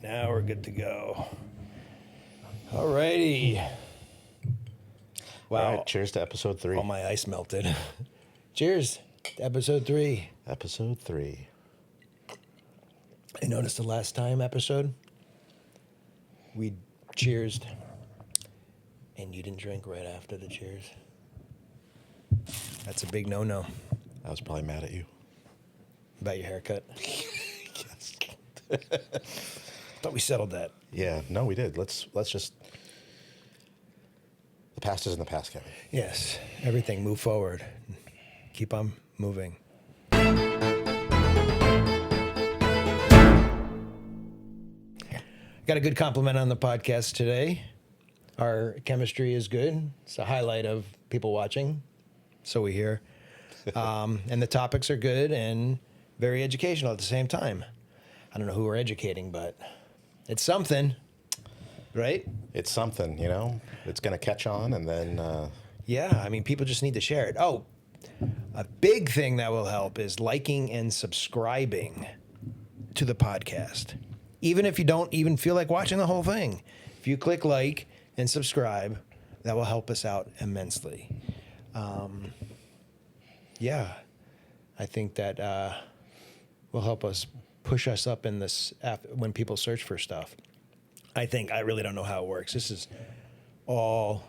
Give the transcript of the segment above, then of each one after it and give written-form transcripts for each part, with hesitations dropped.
Now we're good to go. All righty. Wow. All right, cheers to episode 3. All my ice melted. Cheers to episode 3. Episode 3. I noticed the last time episode, we cheersed, and you didn't drink right after the cheers. That's a big no-no. I was probably mad at you. About your haircut? Yes. Thought we settled that. Yeah, no, we did. Let's just... The past is in the past, Kevin. Yes. Everything, move forward. Keep on moving. Got a good compliment on the podcast today. Our chemistry is good. It's a highlight of people watching, so we hear. And the topics are good and very educational at the same time. I don't know who we're educating, but it's something, right? It's something, you know? It's going to catch on, and then... Yeah, I mean, people just need to share it. Oh, a big thing that will help is liking and subscribing to the podcast. Even if you don't even feel like watching the whole thing. If you click like and subscribe, that will help us out immensely. Yeah, I think that will help us push us up in this app when people search for stuff. I really don't know how it works. This is all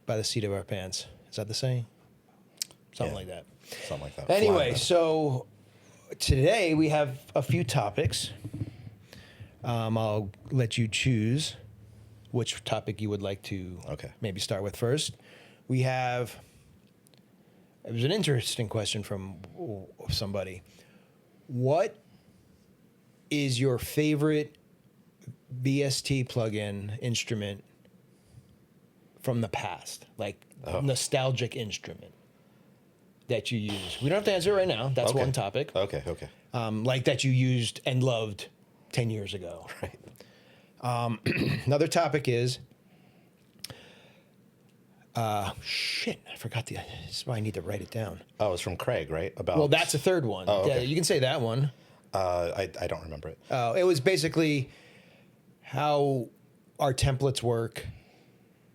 by the seat of our pants. Is that the saying? Something like that. Something like that. Anyway, so today we have a few topics. I'll let you choose which topic you would like to maybe start with first. It was an interesting question from somebody. What is your favorite VST plugin instrument from the past? Like nostalgic instrument that you use. We don't have to answer it right now. That's one topic. Okay. Like that you used and loved 10 years ago. Right. Another topic is, I forgot this is why I need to write it down. Oh, it's from Craig, right? Well, that's a third one. Oh, okay. Yeah, you can say that one. I don't remember it. It was basically how our templates work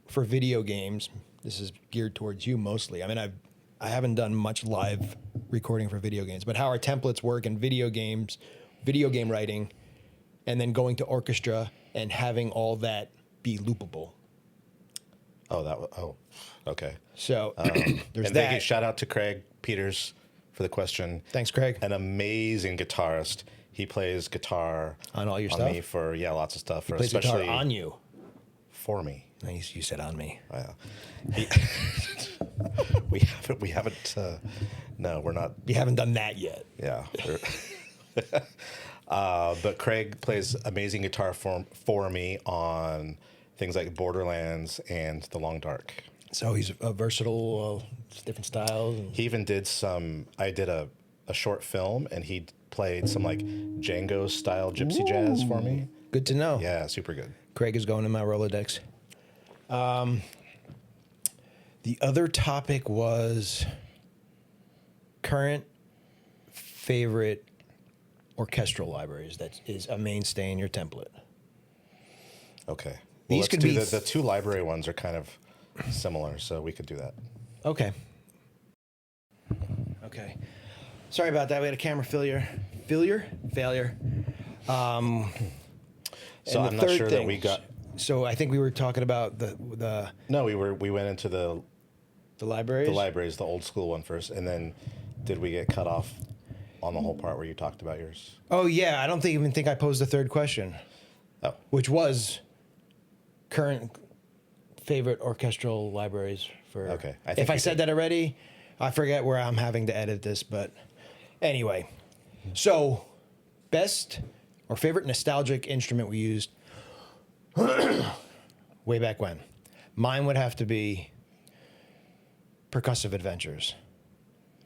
for video games. This is geared towards you mostly. I mean, I haven't done much live recording for video games, but how our templates work in video games, video game writing, and then going to Orchestra and having all that be loopable. Okay. So there's and that. thank you. Shout out to Craig Peters for the question. Thanks, Craig. An amazing guitarist. He plays guitar on all your on stuff. Me for lots of stuff. He plays especially guitar on you. For me. Nice, you said on me. We haven't. No, we're not. You haven't done that yet. Yeah. But Craig plays amazing guitar for me on things like Borderlands and The Long Dark. So he's a versatile, different styles. He even did I did a short film, and he played some like Django style gypsy jazz for me. Good to know. Yeah, super good. Craig is going in my Rolodex. The other topic was current favorite orchestral libraries that is a mainstay in your template. Okay. These let's could do be the two library ones are kind of similar, so we could do that. Okay. Sorry about that. We had a camera failure. So I'm not sure that we got. So I think we were talking about the. No, we went into the libraries. The libraries, the old school one first, and then did we get cut off on the whole part where you talked about yours? Oh yeah, I don't even think I posed the third question. Oh, which was current favorite orchestral libraries for. Okay, if I said that already, I forget where I'm having to edit this, but anyway, so best or favorite nostalgic instrument we used way back when. Mine would have to be Percussive Adventures.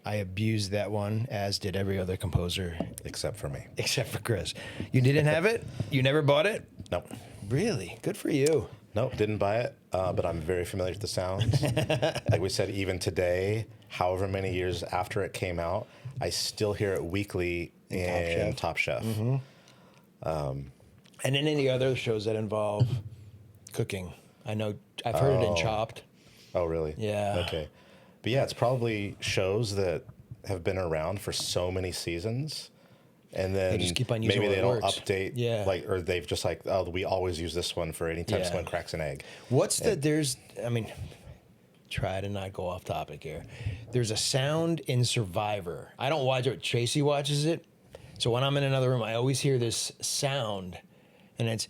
I abused that one, as did every other composer. Except for me. Except for Chris. You didn't have it? You never bought it? Nope. Really? Good for you. Nope, didn't buy it, but I'm very familiar with the sounds. Like we said, even today, however many years after it came out, I still hear it weekly in Top Chef. And then any other shows that involve cooking. I know I've heard it in Chopped. Oh, really? Yeah. Okay. But yeah, it's probably shows that have been around for so many seasons, and then They just keep on using maybe what they don't works. update, Yeah. like, or they've just like, oh, we always use this one for any time Yeah. someone cracks an egg. Try to not go off topic here. There's a sound in Survivor. I don't watch it. Tracy watches it. So when I'm in another room, I always hear this sound, and it's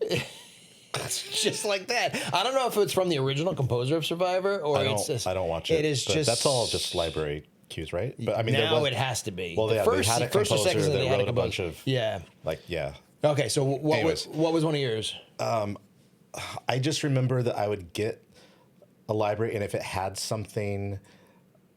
it's just like that. I don't know if it's from the original composer of Survivor or it's just, I don't watch it. It is but just that's all just library cues, right? But I mean, now it has to be. Well, The yeah, first, they had a first or second composer season that they had wrote a bunch composer. of Yeah. like Okay, so what Anyways. was one of yours? I just remember that I would get a library, and if it had something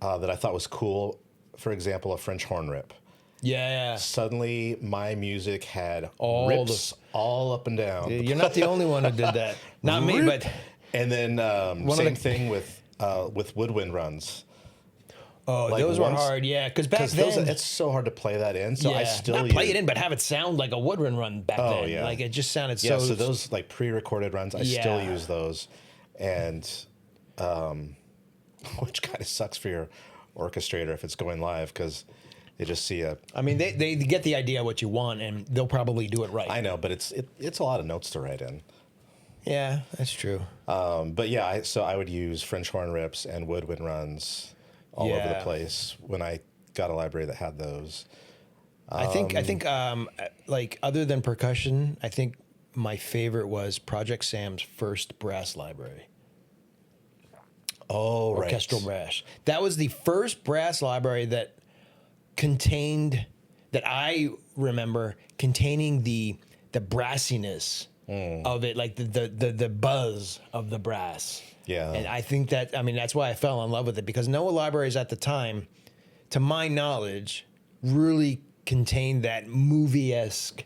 that I thought was cool, for example, a French horn rip, Yeah. suddenly my music had All rips all up and down. You're not the only one who did that. Not me, but And then One same of the- thing with woodwind runs. Like those were once- hard. Yeah, because back Because then it's so hard to play that in. So I still not use, play it in, but have it sound like a woodwind run back Oh, then. yeah. Like it just sounded Yeah, so. so those like pre-recorded runs, I still Yeah. use those, and which kind of sucks for your orchestrator if it's going live because they just see a. I mean, they get the idea what you want, and they'll probably do it right. I know, but it's a lot of notes to write in. Yeah, that's true. But yeah, so I would use French horn rips and woodwind runs all over the Yeah. place when I got a library that had those. I think like other than percussion, I think my favorite was Project Sam's first brass library. Oh, right. Orchestral brass. That was the first brass library that I remember containing the brassiness of it, like the buzz of the brass. Yeah. And I think that's why I fell in love with it, because no libraries at the time, to my knowledge, really contained that movie-esque,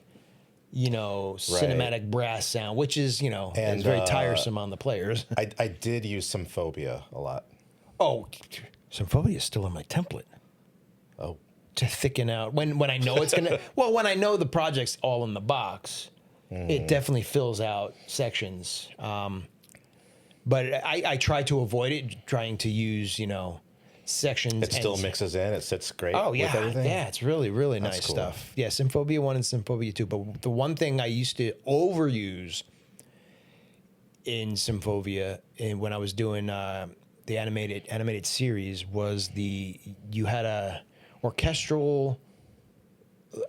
cinematic brass sound, which is, And, is very tiresome on the players. I did use Symphonia a lot. Oh, Symphonia is still in my template Oh, to thicken out when I know it's gonna. Well, when I know the project's all in the box, it definitely fills out sections. But I try to avoid it, trying to use sections. it still mixes in. It sits great. Oh yeah, with everything. yeah, it's really really That's nice cool. stuff. Yeah, Symphonia 1 and Symphonia 2. But the one thing I used to overuse in Symphonia, and when I was doing the animated series, was you had a orchestral.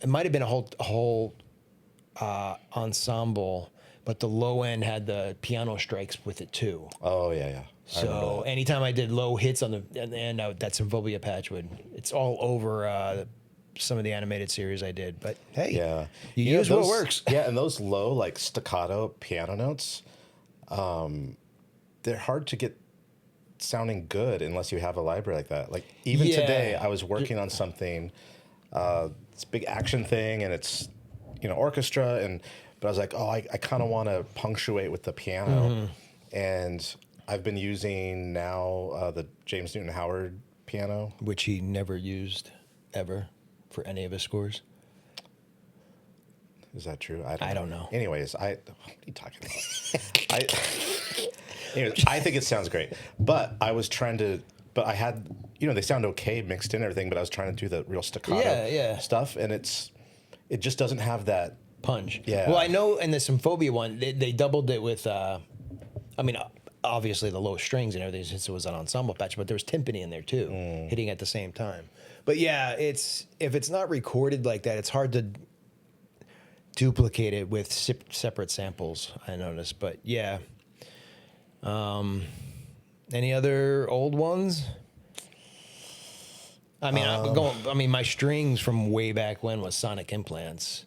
It might have been a whole ensemble, but the low end had the piano strikes with it too. Oh yeah. I remember So that. anytime I did low hits on the end, that Symphonia patch it's all over some of the animated series I did. But hey, Yeah. you know, use what works. Yeah, and those low, like staccato piano notes, they're hard to get sounding good unless you have a library like that. Like even Yeah. today, I was working on something, it's a big action thing, and it's, orchestra, but I was like, oh, I kind of want to punctuate with the piano. Mm-hmm. And I've been using now the James Newton Howard piano. Which he never used ever for any of his scores. Is that true? I don't know. Anyways, what are you talking about? Anyways, I think it sounds great, but I was trying to. But I had, they sound okay mixed in and everything, but I was trying to do the real staccato stuff, and it just doesn't have that punch. Yeah. Well, I know in the Symphonia one, they doubled it with. Obviously the low strings and everything, since it was an ensemble patch, but there was timpani in there too, hitting at the same time. But yeah, if it's not recorded like that, it's hard to duplicate it with separate samples, I noticed. But yeah. Any other old ones? My strings from way back when was Sonic Implants.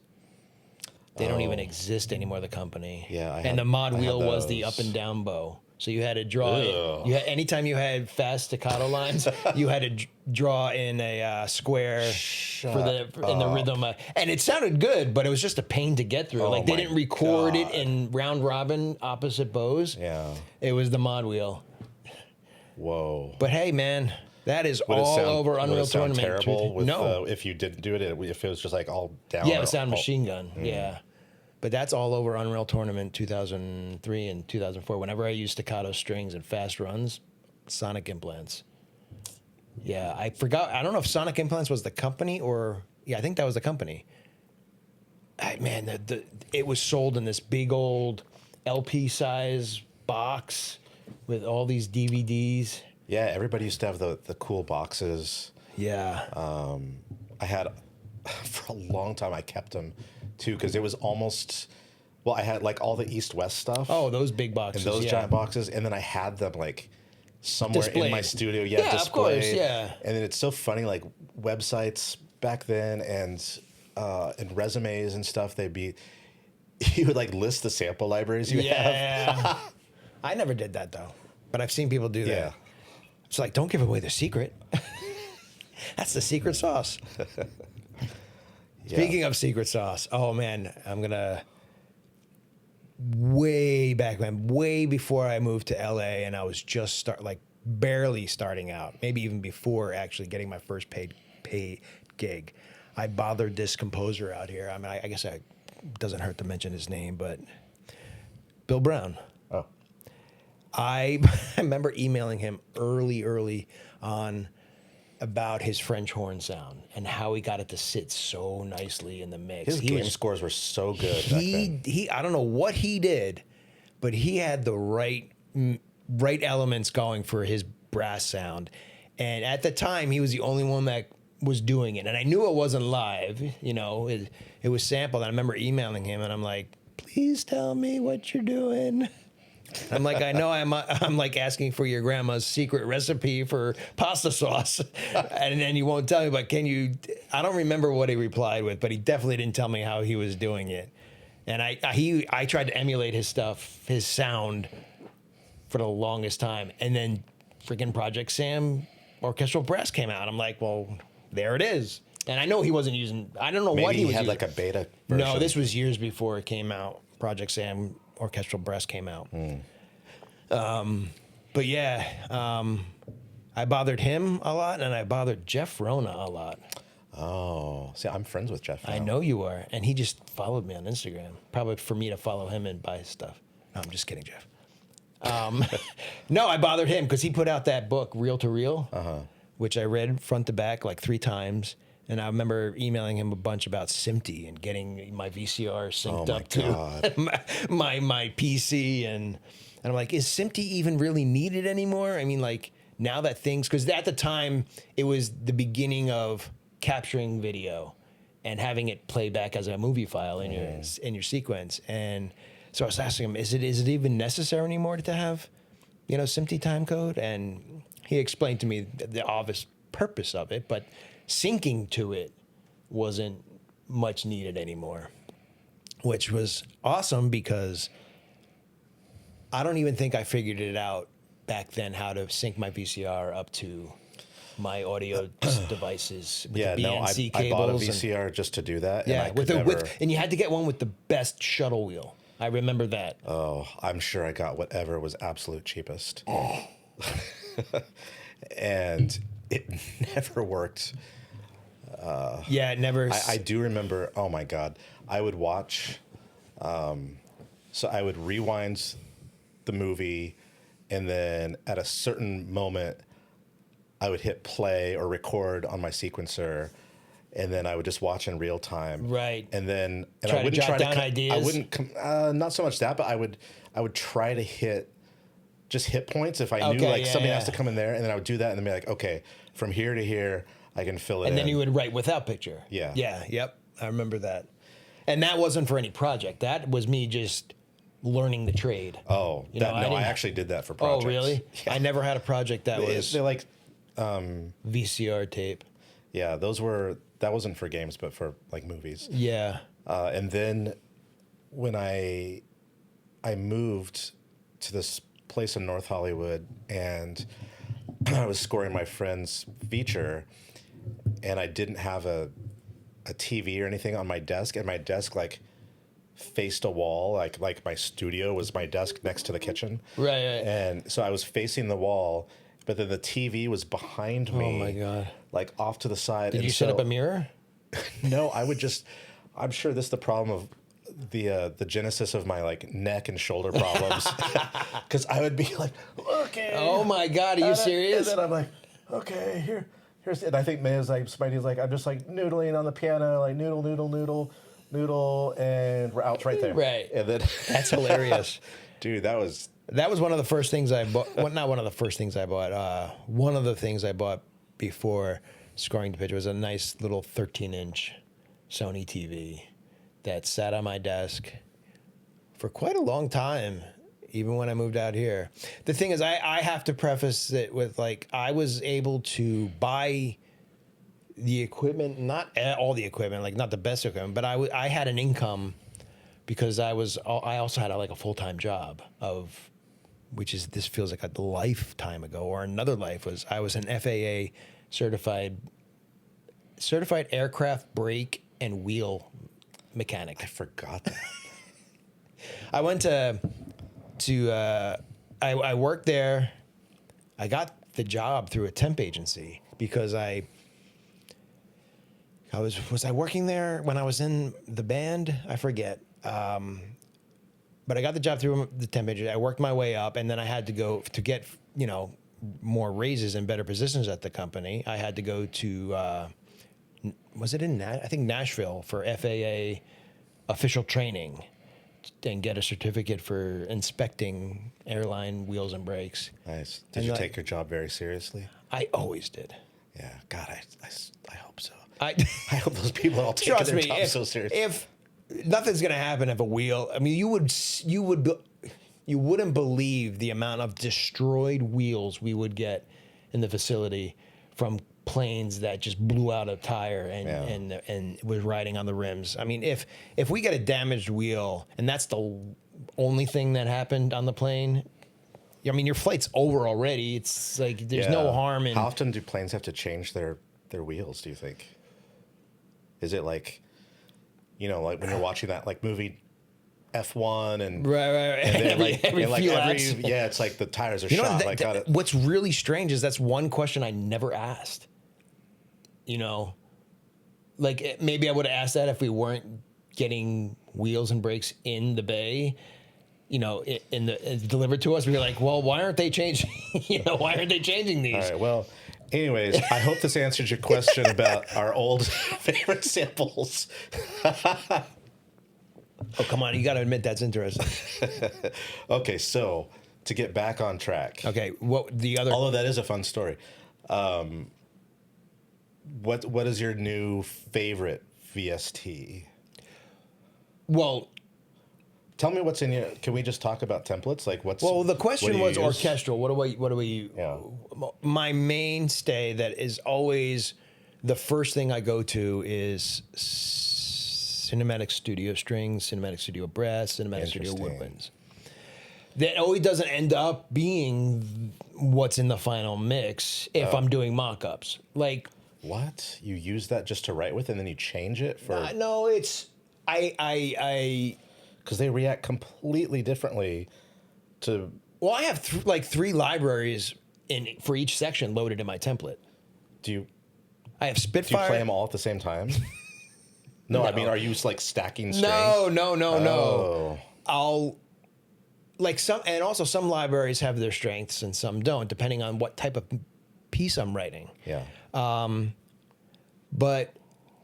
They don't even exist anymore, the company. Yeah, and the mod I had wheel was the those. up and down bow. So you had to draw Ugh. anytime you had fast staccato lines, you had to draw in a square in the rhythm. And it sounded good, but it was just a pain to get through. Oh Like they my didn't record it God. in round robin opposite bows. Yeah. It was the mod wheel. Whoa. But hey, man, That is Would it all sound, over Unreal would it sound Tournament. terrible with, No. if you didn't do it, if it was just like all down? Yeah, it or would sound all- machine gun. Yeah. But that's all over Unreal Tournament 2003 and 2004. Whenever I use staccato strings and fast runs, Sonic Implants. Yeah, I forgot. I don't know if Sonic Implants was the company or... Yeah, I think that was the company. Man, it was sold in this big old LP size box with all these DVDs. Yeah, everybody used to have the cool boxes. Yeah. I had, for a long time, I kept them too, because it was almost, well, I had like all the East-West stuff. Oh, those big boxes. And those yeah. giant boxes. And then I had them like somewhere in Displayed. my studio. Yeah, displayed. of course, yeah. And then it's so funny, like websites back then and resumes and stuff, you would like list the sample libraries you have. Yeah. I never did that though, but I've seen people do that. Yeah. It's like, don't give away the secret. That's the secret sauce. Speaking of secret sauce, oh man, I'm gonna way back when, way before I moved to LA, and I was just barely starting out, maybe even before actually getting my first paid gig. I bothered this composer out here. I mean, I guess it doesn't hurt to mention his name, but Bill Brown. Oh. I remember emailing him early on about his French horn sound and how he got it to sit so nicely in the mix. His game scores were so good back then. I don't know what he did, but he had the right elements going for his brass sound. And at the time, he was the only one that was doing it. And I knew it wasn't live, you know, it was sampled. And I remember emailing him and I'm like, please tell me what you're doing. I'm like, I know I'm like asking for your grandma's secret recipe for pasta sauce. And then you won't tell me, but I don't remember what he replied with, but he definitely didn't tell me how he was doing it. And I tried to emulate his stuff, his sound for the longest time. And then freaking Project Sam Orchestral Brass came out. I'm like, well, there it is. And I know he wasn't using, I don't know what he was using. Maybe he had like a beta version. No, this was years before it came out. Project Sam Orchestral Brass came out. But yeah, I bothered him a lot, and I bothered Jeff Rona a lot. Oh, see, I'm friends with Jeff now. I know you are, and he just followed me on Instagram, probably for me to follow him and buy his stuff. No, I'm just kidding, Jeff. No, I bothered him because he put out that book, Reel to Reel, which I read front to back like 3 times. And I remember emailing him a bunch about SMPTE and getting my VCR synced up to my PC. And I'm like, is SMPTE even really needed anymore? I mean, like, now that things... Because at the time, it was the beginning of capturing video and having it play back as a movie file in your sequence. And so I was asking him, is it even necessary anymore to have, SMPTE timecode? And he explained to me the obvious purpose of it, but syncing to it wasn't much needed anymore, which was awesome because I don't even think I figured it out back then how to sync my VCR up to my audio devices with the BNC I bought a cables VCR just to do that. Yeah, and and you had to get one with the best shuttle wheel. I remember that. Oh, I'm sure I got whatever was absolute cheapest. And it never worked. Yeah, it never. I do remember. Oh my God, I would watch. So I would rewind the movie, and then at a certain moment, I would hit play or record on my sequencer, and then I would just watch in real time. Right. And then I wouldn't try to jot down ideas. I wouldn't. Not so much that, but I would try to hit points if I knew something has to come in there, and then I would do that, and then be like, okay, from here to here, I can fill it in. And then you would write without picture. Yeah. Yeah, yep. I remember that. And that wasn't for any project. That was me just learning the trade. Oh, I actually did that for projects. Oh, really? Yeah. I never had a project that was they're like VCR tape. Yeah, that wasn't for games, but for like movies. Yeah. And then when I moved to this place in North Hollywood, and I was scoring my friend's feature, and I didn't have a TV or anything on my desk, and my desk like faced a wall, like my studio was my desk next to the kitchen. Right. And so I was facing the wall but then the TV was behind me. Oh my God. Like off to the side. Did you set up a mirror? No, I'm sure this is the problem of the genesis of my like neck and shoulder problems. Because I would be like, okay. Oh my God, are you serious? And then I'm like, okay, here's, and I think Maya's like, Spidey's like, I'm just like noodling on the piano, like noodle, and we're out right there. Right. And then That's hilarious. Dude, that was one of the first things I bought. Well, not one of the first things I bought. One of the things I bought before scoring the pitch was a nice little 13-inch Sony TV that sat on my desk for quite a long time, even when I moved out here. The thing is, I have to preface it with, like, I was able to buy the equipment, not all the equipment, like not the best equipment, but I had an income because I also had a full-time job this feels like a lifetime ago, or another life I was an FAA certified aircraft brake and wheel mechanic. I forgot that. I went I worked there. I got the job through a temp agency because was I working there when I was in the band? I forget. But I got the job through the temp agency. I worked my way up, and then I had to go to get, more raises and better positions at the company. I had to go to, was it in I think Nashville for FAA official training and get a certificate for inspecting airline wheels and brakes. Nice. Did you take your job very seriously? I always did. Yeah. God, I hope so. I hope those people all take their job so seriously. If nothing's going to happen if a wheel, I mean, you wouldn't believe the amount of destroyed wheels we would get in the facility from planes that just blew out a tire and was riding on the rims. I mean, if we get a damaged wheel and that's the only thing that happened on the plane, I mean, your flight's over already. It's like there's no harm in. How often do planes have to change their wheels, do you think? Is it like, like when you're watching that like movie F1 and right. And every few laps. Yeah, it's like the tires are shot. What's really strange is that's one question I never asked. Like maybe I would have asked that if we weren't getting wheels and brakes in the bay. Delivered to us. We were like, well, why aren't they changing? Why aren't they changing these? All right. Well, anyways, I hope this answers your question about our old favorite samples. Oh, come on. You got to admit that's interesting. Okay. So to get back on track. Okay. What the other? Although that is a fun story. What is your new favorite VST? Well, tell me what's in your. Can we just talk about templates? Like what's? Well, the question was orchestral. What do we? Yeah. My mainstay that is always the first thing I go to is cinematic studio strings, cinematic studio brass, cinematic studio woodwinds. That always doesn't end up being what's in the final mix if I'm doing mock-ups. Like what? You use that just to write with, and then you change it for? No, it's I. Because they react completely differently to. Well, I have three libraries for each section loaded in my template. I have Spitfire. Do you play them all at the same time? No, I mean, are you like stacking strings? No. I'll and also some libraries have their strengths and some don't, depending on what type of piece I'm writing. Yeah. But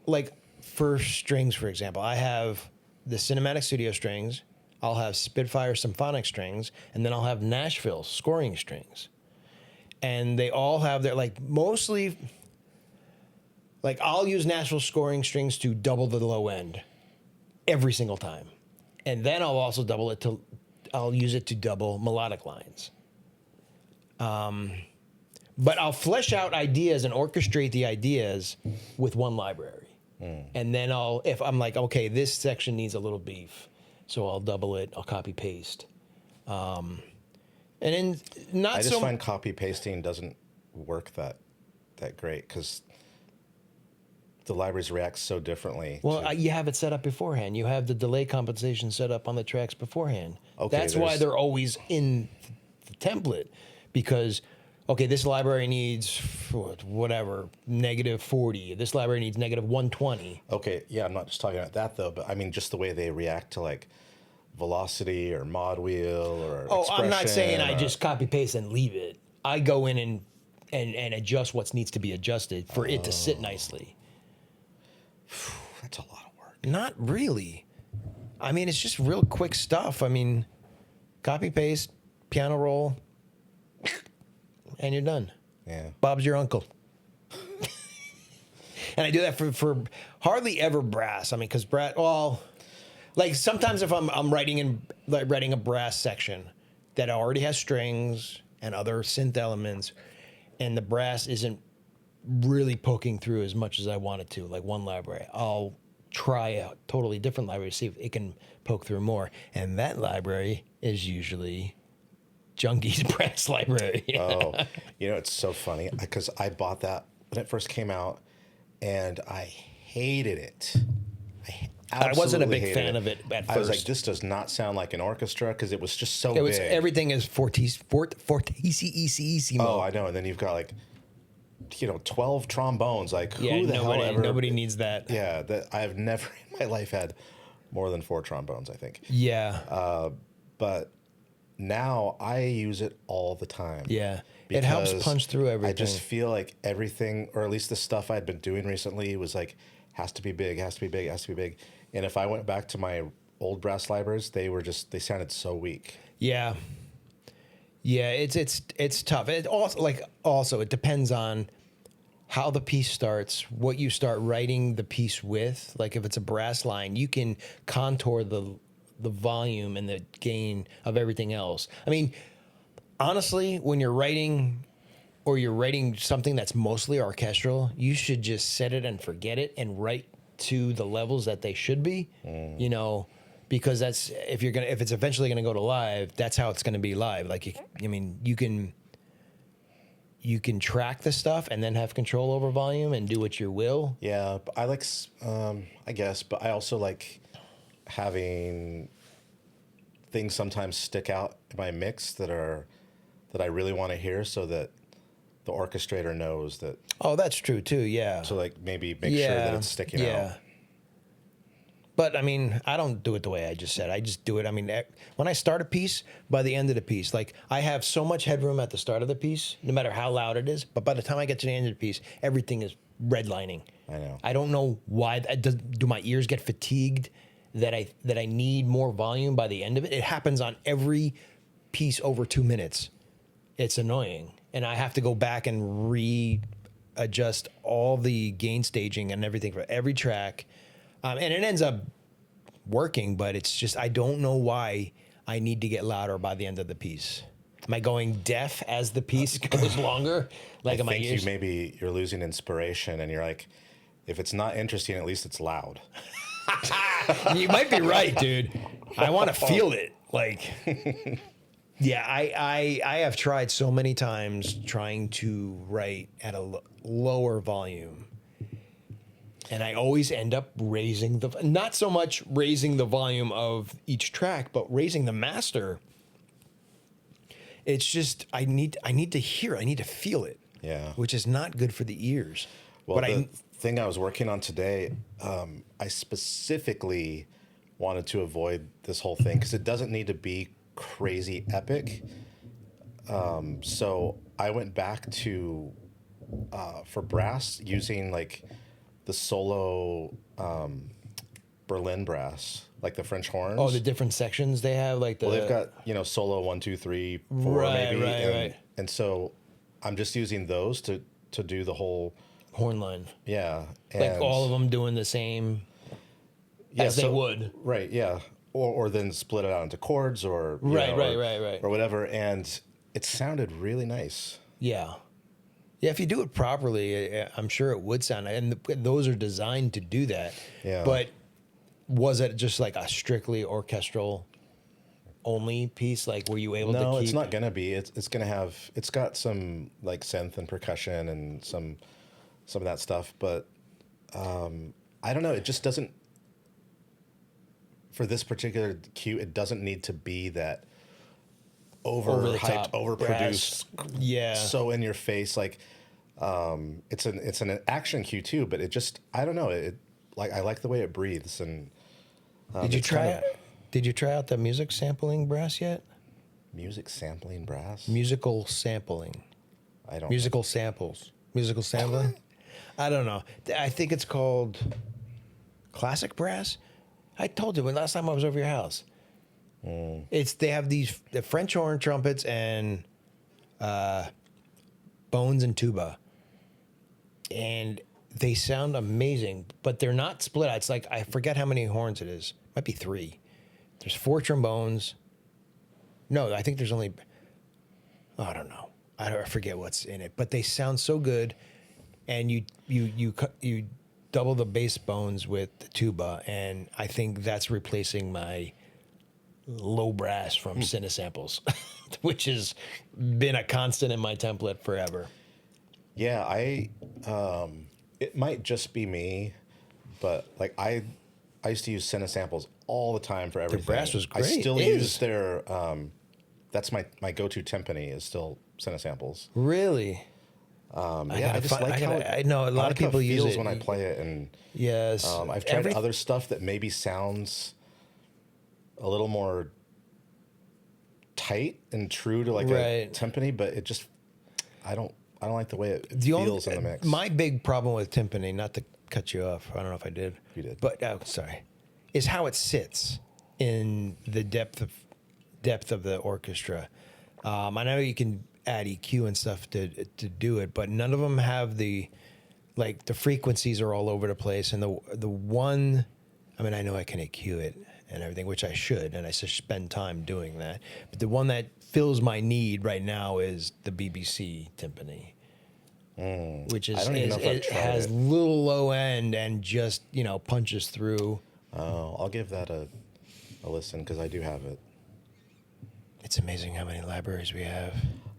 like for strings, for example, I have the Cinematic Studio strings, I'll have Spitfire symphonic strings, and then I'll have Nashville scoring strings. And they all have their, mostly, I'll use Nashville scoring strings to double the low end every single time. And then I'll also I'll use it to double melodic lines. But I'll flesh out ideas and orchestrate the ideas with one library. And then if I'm like, okay, this section needs a little beef, so I'll double it, I'll copy paste. And then I just find copy pasting doesn't work that great because the libraries react so differently. Well, you have it set up beforehand. You have the delay compensation set up on the tracks beforehand. Okay, that's why they're always in the template, because okay, this library needs whatever, -40. This library needs -120. Okay, yeah, I'm not just talking about that though, but I mean just the way they react to like velocity or mod wheel or Oh, I'm not saying I or- just copy paste and leave it. I go in and adjust what needs to be adjusted for it to sit nicely. That's a lot of work. Not really. I mean, it's just real quick stuff. I mean, copy paste, piano roll, and you're done. Yeah. Bob's your uncle. And I do that for hardly ever brass. I mean, because brass, well, like sometimes if I'm writing a brass section that already has strings and other synth elements, and the brass isn't really poking through as much as I want it to, like one library, I'll try a totally different library to see if it can poke through more. And that library is usually Junky's brass library. Oh, it's so funny because I bought that when it first came out, and I hated it. I wasn't a big fan of it at first. I was like, this does not sound like an orchestra because it was just so It was big. everything is fortissimo. Oh, I know. And then you've got like, 12 trombones. Like, who the hell ever? Nobody needs that. Yeah, I have never in my life had more than 4 trombones, I think. Yeah. But now I use it all the time. Yeah. It helps punch through everything. I just feel like everything, or at least the stuff I'd been doing recently, was like, has to be big, has to be big, has to be big. And if I went back to my old brass libraries, they sounded so weak. Yeah. Yeah, it's tough. It also it depends on how the piece starts, what you start writing the piece with. Like if it's a brass line, you can contour the volume and the gain of everything else. I mean, honestly, when you're writing something that's mostly orchestral, you should just set it and forget it and write to the levels that they should be. Because that's if it's eventually gonna go to live, that's how it's gonna be live. Like you can track the stuff and then have control over volume and do what you will. Yeah, but I like, I guess, but I also like having things sometimes stick out in my mix that I really want to hear, so that the orchestrator knows that. Oh, that's true too. Yeah. So like maybe make sure that it's sticking out. But I mean, I don't do it the way I just said. I just do it. I mean, when I start a piece, by the end of the piece, like I have so much headroom at the start of the piece, no matter how loud it is. But by the time I get to the end of the piece, everything is redlining. I know. I don't know why. Do my ears get fatigued that I need more volume by the end of it? It happens on every piece over 2 minutes. It's annoying, and I have to go back and readjust all the gain staging and everything for every track. And it ends up working, but it's just, I don't know why I need to get louder by the end of the piece. Am I going deaf as the piece goes longer? Like, I think maybe you're losing inspiration, and you're like, if it's not interesting, at least it's loud. You might be right, dude. I want to feel it. Like, yeah, I have tried so many times trying to write at a lower volume. And I always end up raising not so much raising the volume of each track, but raising the master. It's just, I need to hear, I need to feel it. Yeah. Which is not good for the ears. Well, the thing I was working on today, I specifically wanted to avoid this whole thing because it doesn't need to be crazy epic. So I went back to, for brass, using like the solo Berlin brass, like the French horns. Oh, the different sections they have, like the. Well, they've got solo 1, 2, 3, 4, maybe. Right. And so I'm just using those to do the whole horn line. Yeah, like all of them doing the same. As they would. Right. Yeah. Or then split it out into chords or right, or whatever, and it sounded really nice. Yeah. Yeah, if you do it properly, I'm sure it would sound, and those are designed to do that. Yeah. But was it just like a strictly orchestral only piece? Like, were you able to keep? No, it's not gonna be. It's gonna have. It's got some like synth and percussion and some of that stuff, but I don't know. It just doesn't. For this particular cue, it doesn't need to be that overhyped, overproduced, yeah, so in your face. Like, it's an action cue too, but it just, I don't know. It like, I like the way it breathes. And did you try out the music sampling brass yet? Music sampling brass? Musical sampling. I don't. Musical samples. Musical sampling. I don't know. I think it's called classic brass. I told you when last time I was over your house. They have the French horn, trumpets, and bones and tuba, and they sound amazing. But they're not split out. It's like I forget how many horns it is. Might be 3. There's 4 trombones. No, I think there's only. I don't know. I forget what's in it, but they sound so good. And you double the bass bones with the tuba, and I think that's replacing my low brass from Cinesamples, which has been a constant in my template forever. Yeah, it might just be me, but like I used to use Cinesamples all the time for everything. Their brass was great. I still use their. That's my go-to timpani is still Cinesamples. Really? I just like how I know a lot of people use it when I play it, and yes, I've tried other stuff that maybe sounds a little more tight and true to like a timpani, but it just I don't like the way it feels in the mix. My big problem with timpani, not to cut you off, I don't know if I did. You did, but sorry, is how it sits in the depth of the orchestra. I know you can add EQ and stuff to do it, but none of them have the frequencies are all over the place. And the one, I mean, I know I can EQ it and everything, which I should, and I should spend time doing that. But the one that fills my need right now is the BBC timpani, which is it has little low end and just punches through. Oh, I'll give that a listen because I do have it. It's amazing how many libraries we have.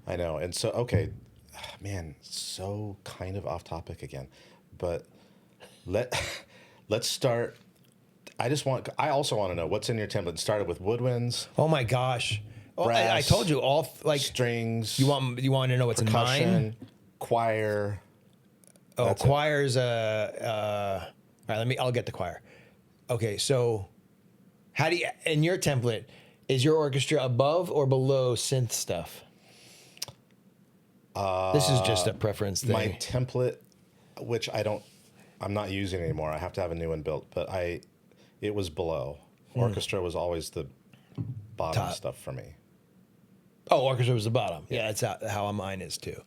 I know. And so, okay, man, so kind of off topic again, but let's start. I also want to know what's in your template. It started with woodwinds. Oh my gosh. Brass, I told you all strings. You want to know what's in mine? Choir. Oh, choir's all right, I'll get the choir. Okay, so how do you in your template, is your orchestra above or below synth stuff? This is just a preference thing. My template, which I'm not using anymore. I have to have a new one built, but it was below. Orchestra was always the bottom stuff for me. Oh, orchestra was the bottom. Yeah, that's how mine is too.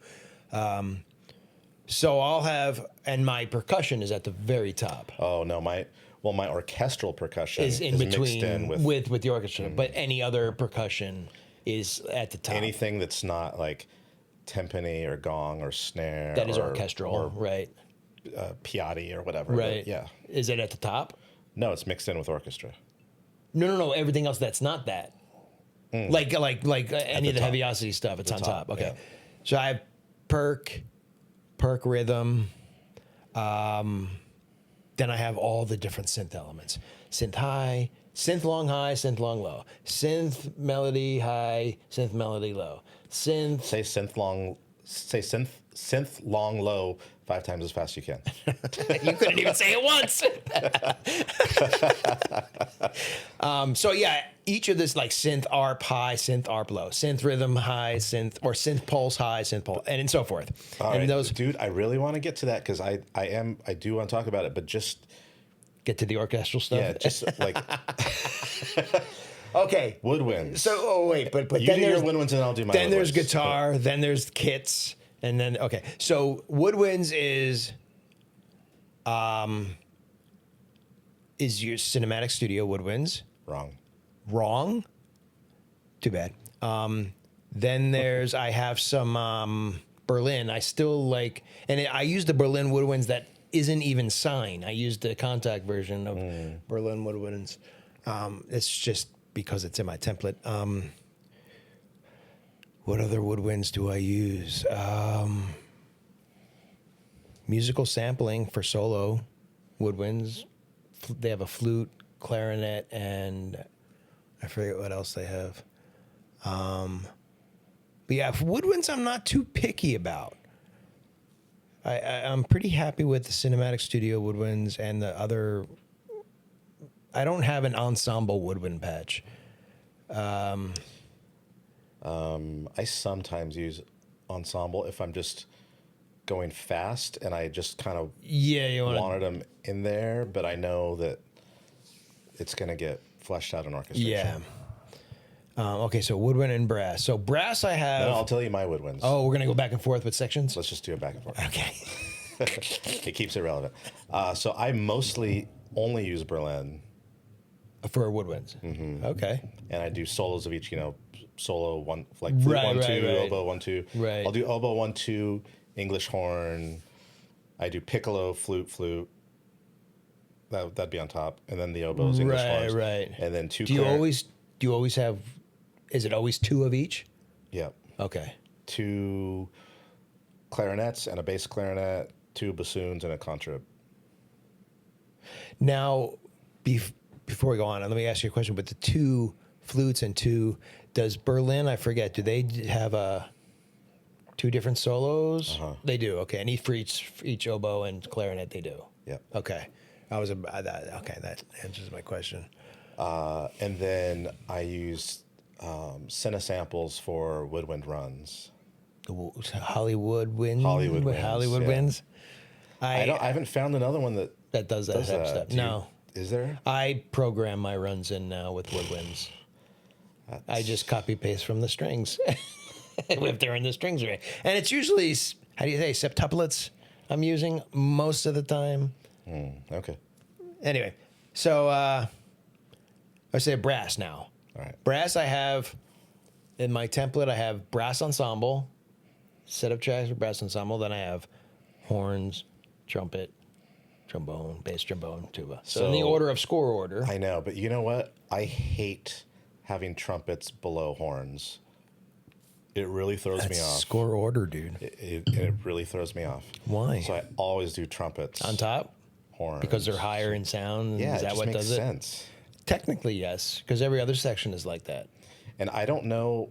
So I'll have, and my percussion is at the very top. Oh no, my orchestral percussion is in between mixed in with the orchestra, but any other percussion is at the top. Anything that's not like timpani or gong or snare. That is orchestral, or, right? Piatti or whatever. Right. Yeah. Is it at the top? No, it's mixed in with orchestra. No. Everything else that's not that. Like any of the heaviosity stuff, it's on top. Okay. Yeah. So I have perk rhythm. Then I have all the different synth elements. Synth high, synth long high, synth long low. Synth melody high, synth melody low. Synth. Say synth long low 5 times as fast as you can. You couldn't even say it once. So yeah, each of this like synth arp high, synth arp low, synth rhythm high, synth pulse high, synth pulse, and so forth. All right, dude, I really want to get to that because I do want to talk about it, but just get to the orchestral stuff. Yeah, just like okay, woodwinds. So but you then do there's your woodwinds and I'll do my. Then there's woodwinds. Guitar. Then there's kits. And then, okay, so woodwinds is your cinematic studio woodwinds. Wrong? Too bad. Then I have some Berlin. I still like, and I use the Berlin woodwinds that isn't even signed. I use the contact version of Berlin woodwinds. It's just because it's in my template. What other woodwinds do I use? Musical sampling for solo woodwinds. They have a flute, clarinet, and I forget what else they have. But yeah, woodwinds I'm not too picky about. I'm pretty happy with the Cinematic Studio woodwinds and the other. I don't have an ensemble woodwind patch. I sometimes use ensemble if I'm just going fast and I just kind of wanted them in there, but I know that it's going to get fleshed out in orchestration. Yeah. Okay, so woodwind and brass. So brass I have... No, I'll tell you my woodwinds. Oh, we're going to go back and forth with sections? Let's just do it back and forth. Okay. It keeps it relevant. So I mostly only use Berlin. For woodwinds. Mm-hmm. Okay. And I do solos of each, solo one, like flute 1-2, oboe 1-2. Right. I'll do oboe 1-2, English horn. I do piccolo, flute. That'd be on top, and then the oboes, English horns. Right. And then two. Do you always have? Is it always two of each? Yep. Okay. 2 clarinets and a bass clarinet, 2 bassoons and a contra. Now, before we go on, let me ask you a question. With the 2 flutes and 2, does Berlin? I forget. Do they have 2 different solos? Uh-huh. They do. Okay, and for each oboe and clarinet, they do. Yep. Okay. That answers my question. And then I use Cinesamples for woodwind runs. Hollywood winds. Hollywood winds. I haven't found another one that does that type of stuff. No. Is there? I program my runs in now with woodwinds. I just copy paste from the strings if they're in the strings array, and it's usually, how do you say, septuplets I'm using most of the time. Okay. Anyway, so I say brass now. All right. Brass, I have in my template. I have brass ensemble, set of tracks for brass ensemble. Then I have horns, trumpet, trombone, bass trombone, tuba. So in the order of score order. I know, but you know what? I hate having trumpets below horns. It really throws me off. Score order, dude. It really throws me off. Why? So I always do trumpets On top? horns. Because they're higher in sound? Yeah, Is that it just what makes does it? sense. Technically, yes, because every other section is like that. And I don't know.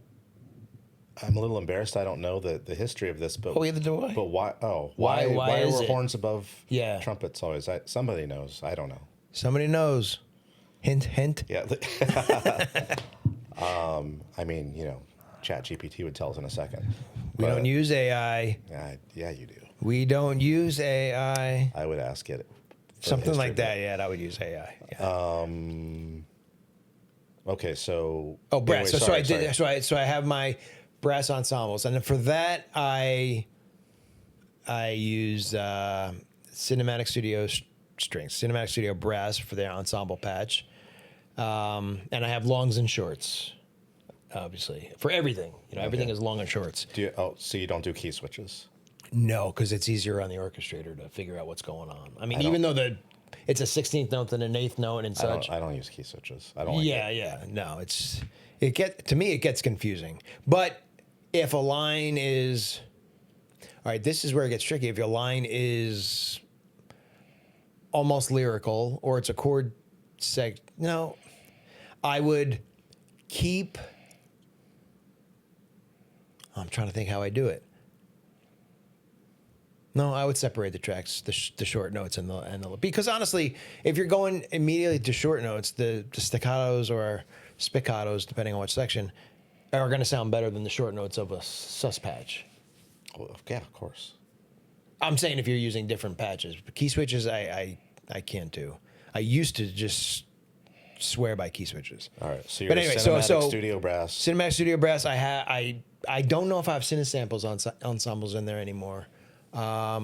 I'm a little embarrassed. I don't know the history of this, but Either do I. But why? Oh, Why why is were it? horns above Yeah. trumpets always? Somebody knows. I don't know. Somebody knows. Hint, hint. Yeah. I mean, Chat GPT would tell us in a second. We don't use AI. Yeah, you do. We don't use AI. I would ask it. Something like that. Yeah, that would use AI. Yeah. Okay, so. Brass. Anyway, So I have my brass ensembles, and for that I use Cinematic Studio strings, Cinematic Studio brass for their ensemble patch, and I have longs and shorts, obviously for everything. Everything is long and shorts. So you don't do key switches? No, because it's easier on the orchestrator to figure out what's going on. I mean, even though it's a 16th note and an 8th note and such. I don't use key switches. I don't like it. Yeah. No, to me it gets confusing. But if a line is, all right, this is where it gets tricky. If your line is almost lyrical or it's a chord I would keep. I'm trying to think how I do it. No, I would separate the tracks, the short notes and the because honestly, if you're going immediately to short notes, the staccatos or spiccatos, depending on which section, are going to sound better than the short notes of a sus patch. Well, yeah, of course. I'm saying if you're using different patches, but key switches, I can't do. I used to just swear by key switches. All right, so you're but anyway, Cinematic Studio brass. Cinematic Studio brass. I don't know if I have Cinesamples ensembles in there anymore. Oh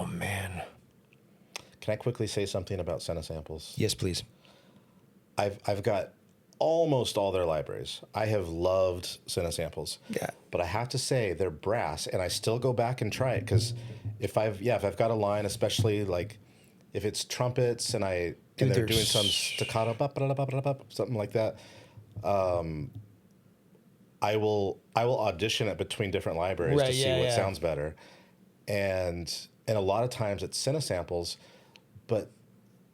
man. Can I quickly say something about Cinesamples? Yes, please. I've got almost all their libraries. I have loved Cinesamples. Yeah. But I have to say they're brass, and I still go back and try it because if I've got a line, especially like if it's trumpets and they're doing some staccato, something like that. I will audition it between different libraries to see what sounds better, and a lot of times it's Cinesamples, but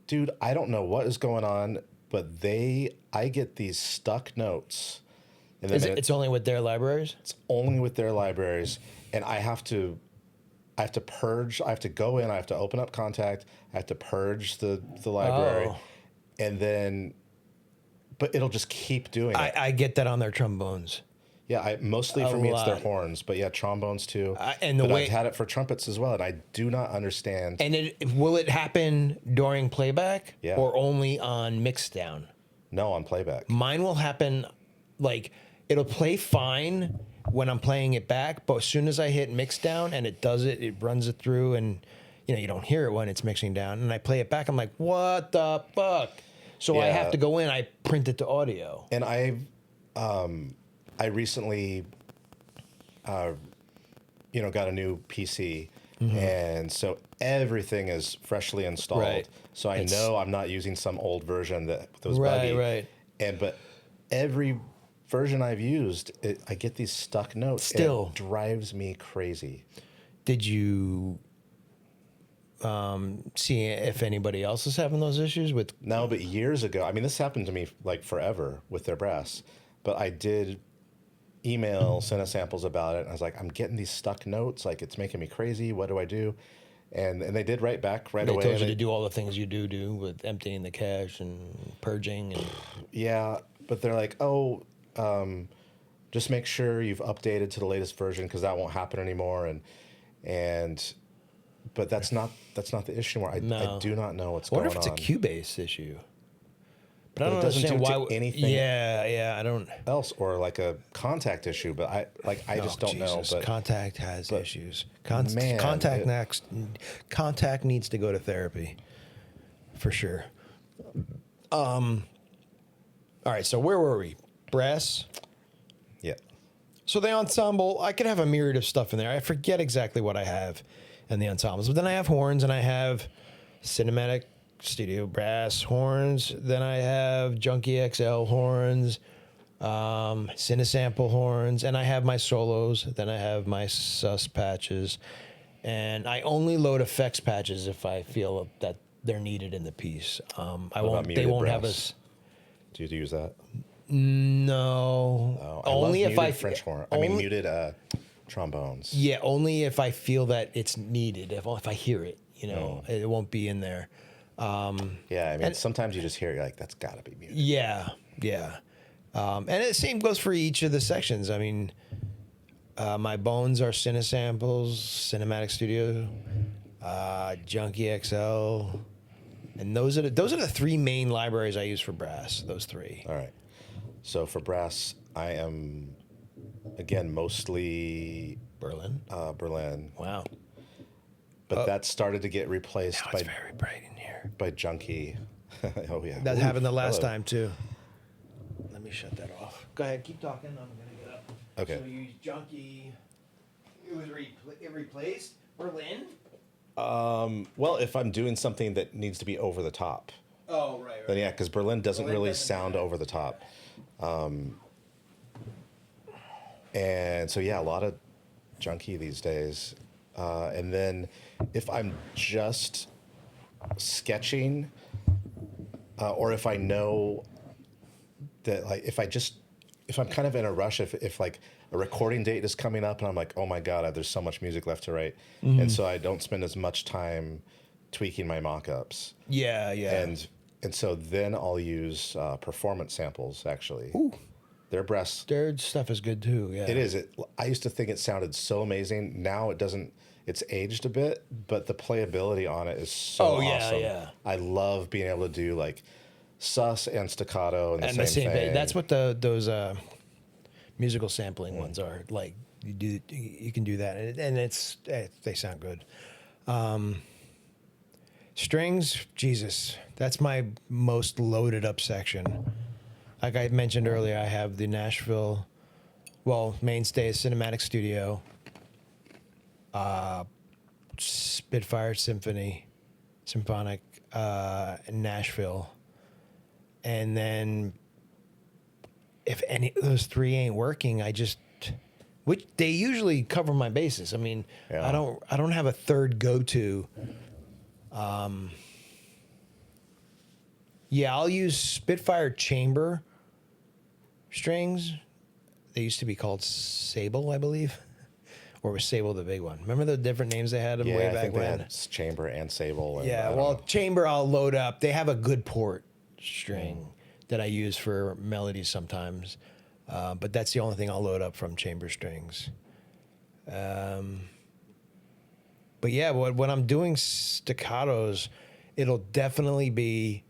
dude, I don't know what is going on, but I get these stuck notes And then It's only with their libraries? it's only with their libraries, and I have to purge. I have to go in. I have to open up Contact. I have to purge the library, and then, but it'll just keep doing it. I get that on their trombones. Yeah, mostly for me it's their horns, but yeah, trombones too. I've had it for trumpets as well, and I do not understand. And will it happen during playback, or only on mixdown? No, on playback. Mine will happen, like it'll play fine when I'm playing it back, but as soon as I hit mixdown and it does it, it runs it through, and you don't hear it when it's mixing down. And I play it back, I'm like, what the fuck? So I have to go in. I print it to audio. And I recently, got a new PC, and so everything is freshly installed. Right. So I know I'm not using some old version that was buggy. Right. But every version I've used, I get these stuck notes. Still, it drives me crazy. Did you see if anybody else is having those issues with? No, but years ago. I mean, this happened to me like forever with their brass, but I did email Cinesamples about it. And I was like, I'm getting these stuck notes. Like, it's making me crazy. What do I do? And they did write back right away. They told you to do all the things you do with emptying the cache and purging. And yeah, but they're like, just make sure you've updated to the latest version because that won't happen anymore. But that's not the issue anymore. I do not know what's going on. I wonder if it's a Cubase issue. But I don't it doesn't understand do why anything. Yeah, I don't. Else or like a Contact issue, but I just don't know. But Contact has issues. Contact needs to go to therapy, for sure. All right, so where were we? Brass. Yeah. So the ensemble, I could have a myriad of stuff in there. I forget exactly what I have in the ensembles, but then I have horns and I have cinematic studio brass horns. Then I have Junkie XL horns, Cinesample horns, and I have my solos. Then I have my sus patches, and I only load effects patches if I feel that they're needed in the piece. They won't have us. Do you use that? No, only if I French horn. Muted trombones. Yeah, only if I feel that it's needed. If I hear it, it won't be in there. Sometimes you just hear it, you're like, that's got to be muted. Yeah. And the same goes for each of the sections. I mean, my bones are Cinesamples, Cinematic Studio, Junkie XL, and those are the three main libraries I use for brass. Those three. All right. So for brass, I am again mostly Berlin. Berlin. Wow. But that started to get replaced by very bright in here. By Junkie. Oh yeah. That happened the last time too. Let me shut that off. Go ahead, keep talking. I'm gonna get up. Okay. So you use Junkie. It was replaced Berlin. Well, if I'm doing something that needs to be over the top. Oh right. Then yeah, because Berlin doesn't sound over the top. And so yeah, a lot of Junkie these days. And then if I'm just sketching, or if I know that, like, if I'm kind of in a rush, if like a recording date is coming up and I'm like, oh my God, there's so much music left to write. Mm-hmm. And so I don't spend as much time tweaking my mock-ups. Yeah. And so then I'll use performance samples, actually. Ooh. Their stuff is good too. Yeah, it is. I used to think it sounded so amazing. Now it doesn't. It's aged a bit, but the playability on it is so awesome. Yeah. I love being able to do like sus and staccato and the same thing. That's what those musical sampling ones are like. You can do that, and they sound good. Strings, Jesus, that's my most loaded up section. Like I mentioned earlier, I have the Nashville, mainstay is Cinematic Studio, Spitfire Symphonic, Nashville. And then if any of those three ain't working, which they usually cover my bases. I mean, I don't have a third go-to. I'll use Spitfire chamber strings they used to be called Sable, I believe. Or was Sable the big one? Remember the different names they had them way I back think when? they had Chamber and Sable. And Yeah, well, Chamber I'll load up. They have a good port string that I use for melodies sometimes. But that's the only thing I'll load up from Chamber strings. But yeah, when I'm doing staccatos, it'll definitely be,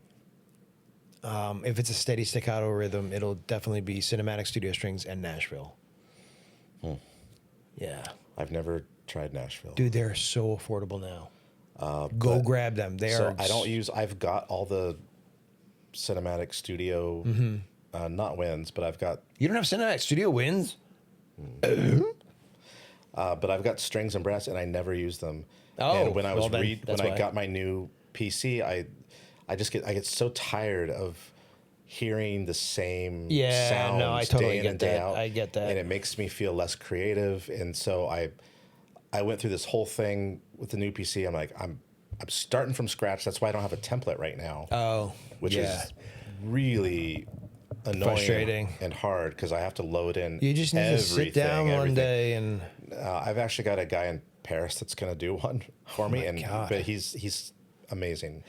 if it's a steady staccato rhythm, it'll definitely be Cinematic Studio Strings and Nashville. Yeah. I've never tried Nashville. Dude, they're so affordable now. Go grab them. They are. I've got all the Cinematic Studio, not wins, but I've got. You don't have Cinematic Studio wins? But I've got strings and brass, and I never use them. Oh, and when I was when I got my new PC, I get so tired of hearing the same sounds no, I totally day in get and day that. out. I get that, and it makes me feel less creative. And so I went through this whole thing with the new PC. I'm like, I'm starting from scratch. That's why I don't have a template right now. Oh, which is really annoying, frustrating, and hard because I have to load in. You just need to sit down one day and. I've actually got a guy in Paris that's going to do one for me, but he's amazing.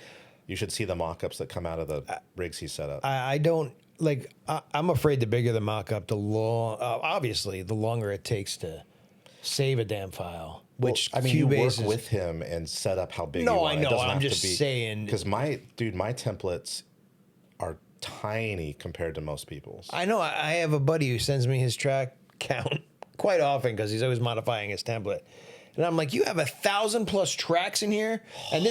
You should see the mock-ups that come out of the rigs he set up. I don't like. I'm afraid the bigger the mock-up, obviously the longer it takes to save a damn file. Which you work with him and set up how big. No, you want. I know. It doesn't I'm have just to be, saying because my templates are tiny compared to most people's. I know. I have a buddy who sends me his track count quite often because he's always modifying his template, and I'm like, you have 1,000+ tracks in here, and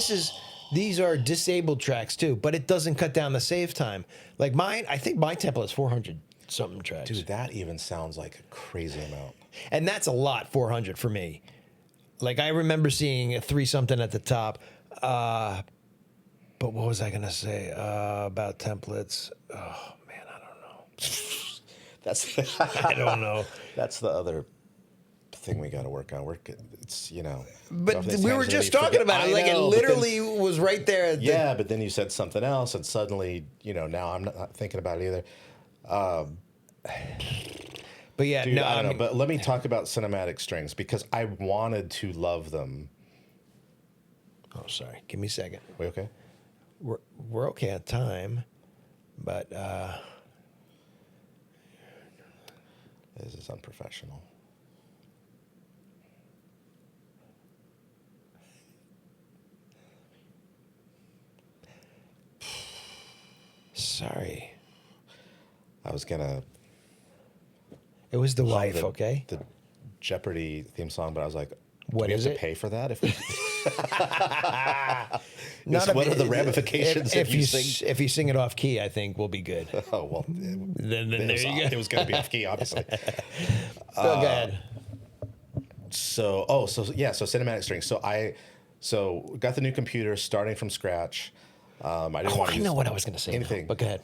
these are disabled tracks too, but it doesn't cut down the save time. Like mine, I think my template is 400 something tracks. Dude, that even sounds like a crazy amount. And that's a lot, 400 for me. Like I remember seeing a 3 something at the top. But what was I gonna say about templates? Oh man, I don't know. I don't know. That's the other thing we got to work on. It's But we were just talking about it. Like it literally was right there. But then you said something else, and suddenly now I'm not thinking about it either. But yeah, dude, I don't know. But let me talk about cinematic strings because I wanted to love them. Oh, sorry. Give me a second. We okay? We're okay at time, but this is unprofessional. Sorry. I was gonna. It was the wife, okay? The Jeopardy theme song, but I was like, what is it? Do we have to pay for that? What are the ramifications if you sing? If you sing it off key, I think we'll be good. Oh well, then there you go. It was going to be off key, obviously. Go ahead. So cinematic strings. So got the new computer, starting from scratch. I didn't want to. I know what I was going to say. Anything, but go ahead.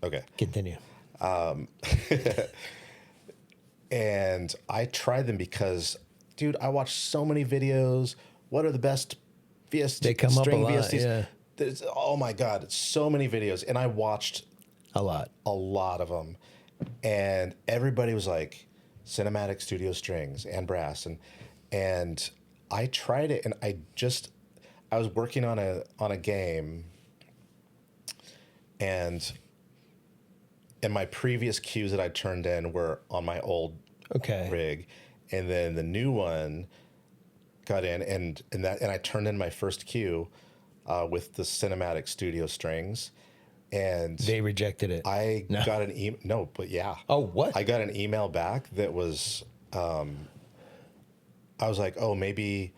Okay. Continue. And I tried them because, dude, I watched so many videos. What are the best VST? They come up a lot. VSTs? Yeah. Oh my God, so many videos, and I watched a lot of them, and everybody was like, cinematic studio strings and brass, and I tried it, and I was working on a game, and my previous cues that I turned in were on my old rig, and then the new one got in, and I turned in my first cue with the cinematic studio strings, and they rejected it. Got an email. No, but yeah. Oh, what? I got an email back that was. I was like, oh, maybe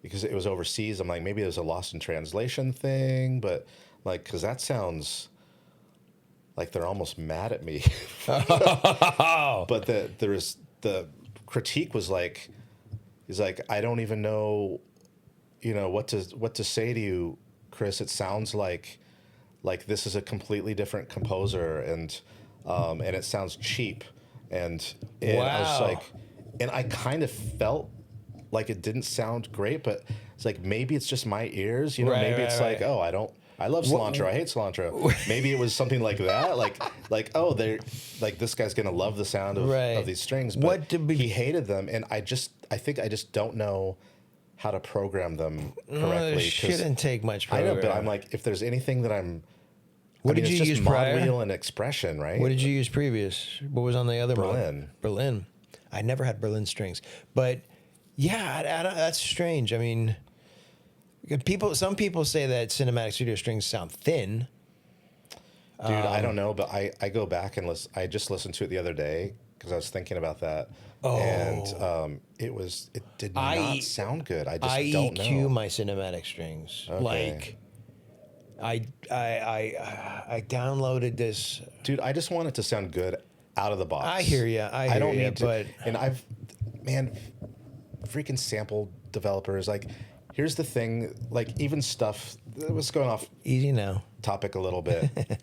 because it was overseas. I'm like, maybe there's a lost in translation thing, but like, because that sounds like they're almost mad at me. But the critique was like, he's like, I don't even know, what to say to you, Chris. It sounds like this is a completely different composer, and it sounds cheap, and wow. I was like, and I kind of felt like it didn't sound great, but it's like maybe it's just my ears, maybe it's like, oh, I don't. I love cilantro. I hate cilantro. Maybe it was something like that. Like oh, they're like this guy's gonna love the sound of these strings. But he hated them, and I think I just don't know how to program them correctly. It shouldn't take much I program. know, but I'm like, if there's anything that did you use mod prior? wheel and expression, right? What did you use previous? What was on the other Berlin. Berlin. I never had Berlin strings, but yeah, that's strange. I mean, some people say that cinematic studio strings sound thin. Dude, I don't know, but I go back and listen. I just listened to it the other day because I was thinking about that. Oh. And it did not sound good. I just don't know. I EQ my cinematic strings. Okay. Like, I downloaded this. Dude, I just want it to sound good out of the box. I hear you. I don't need to. And freaking sample developers. Like, here's the thing. Like, even stuff. Let's going off Easy now. topic a little bit.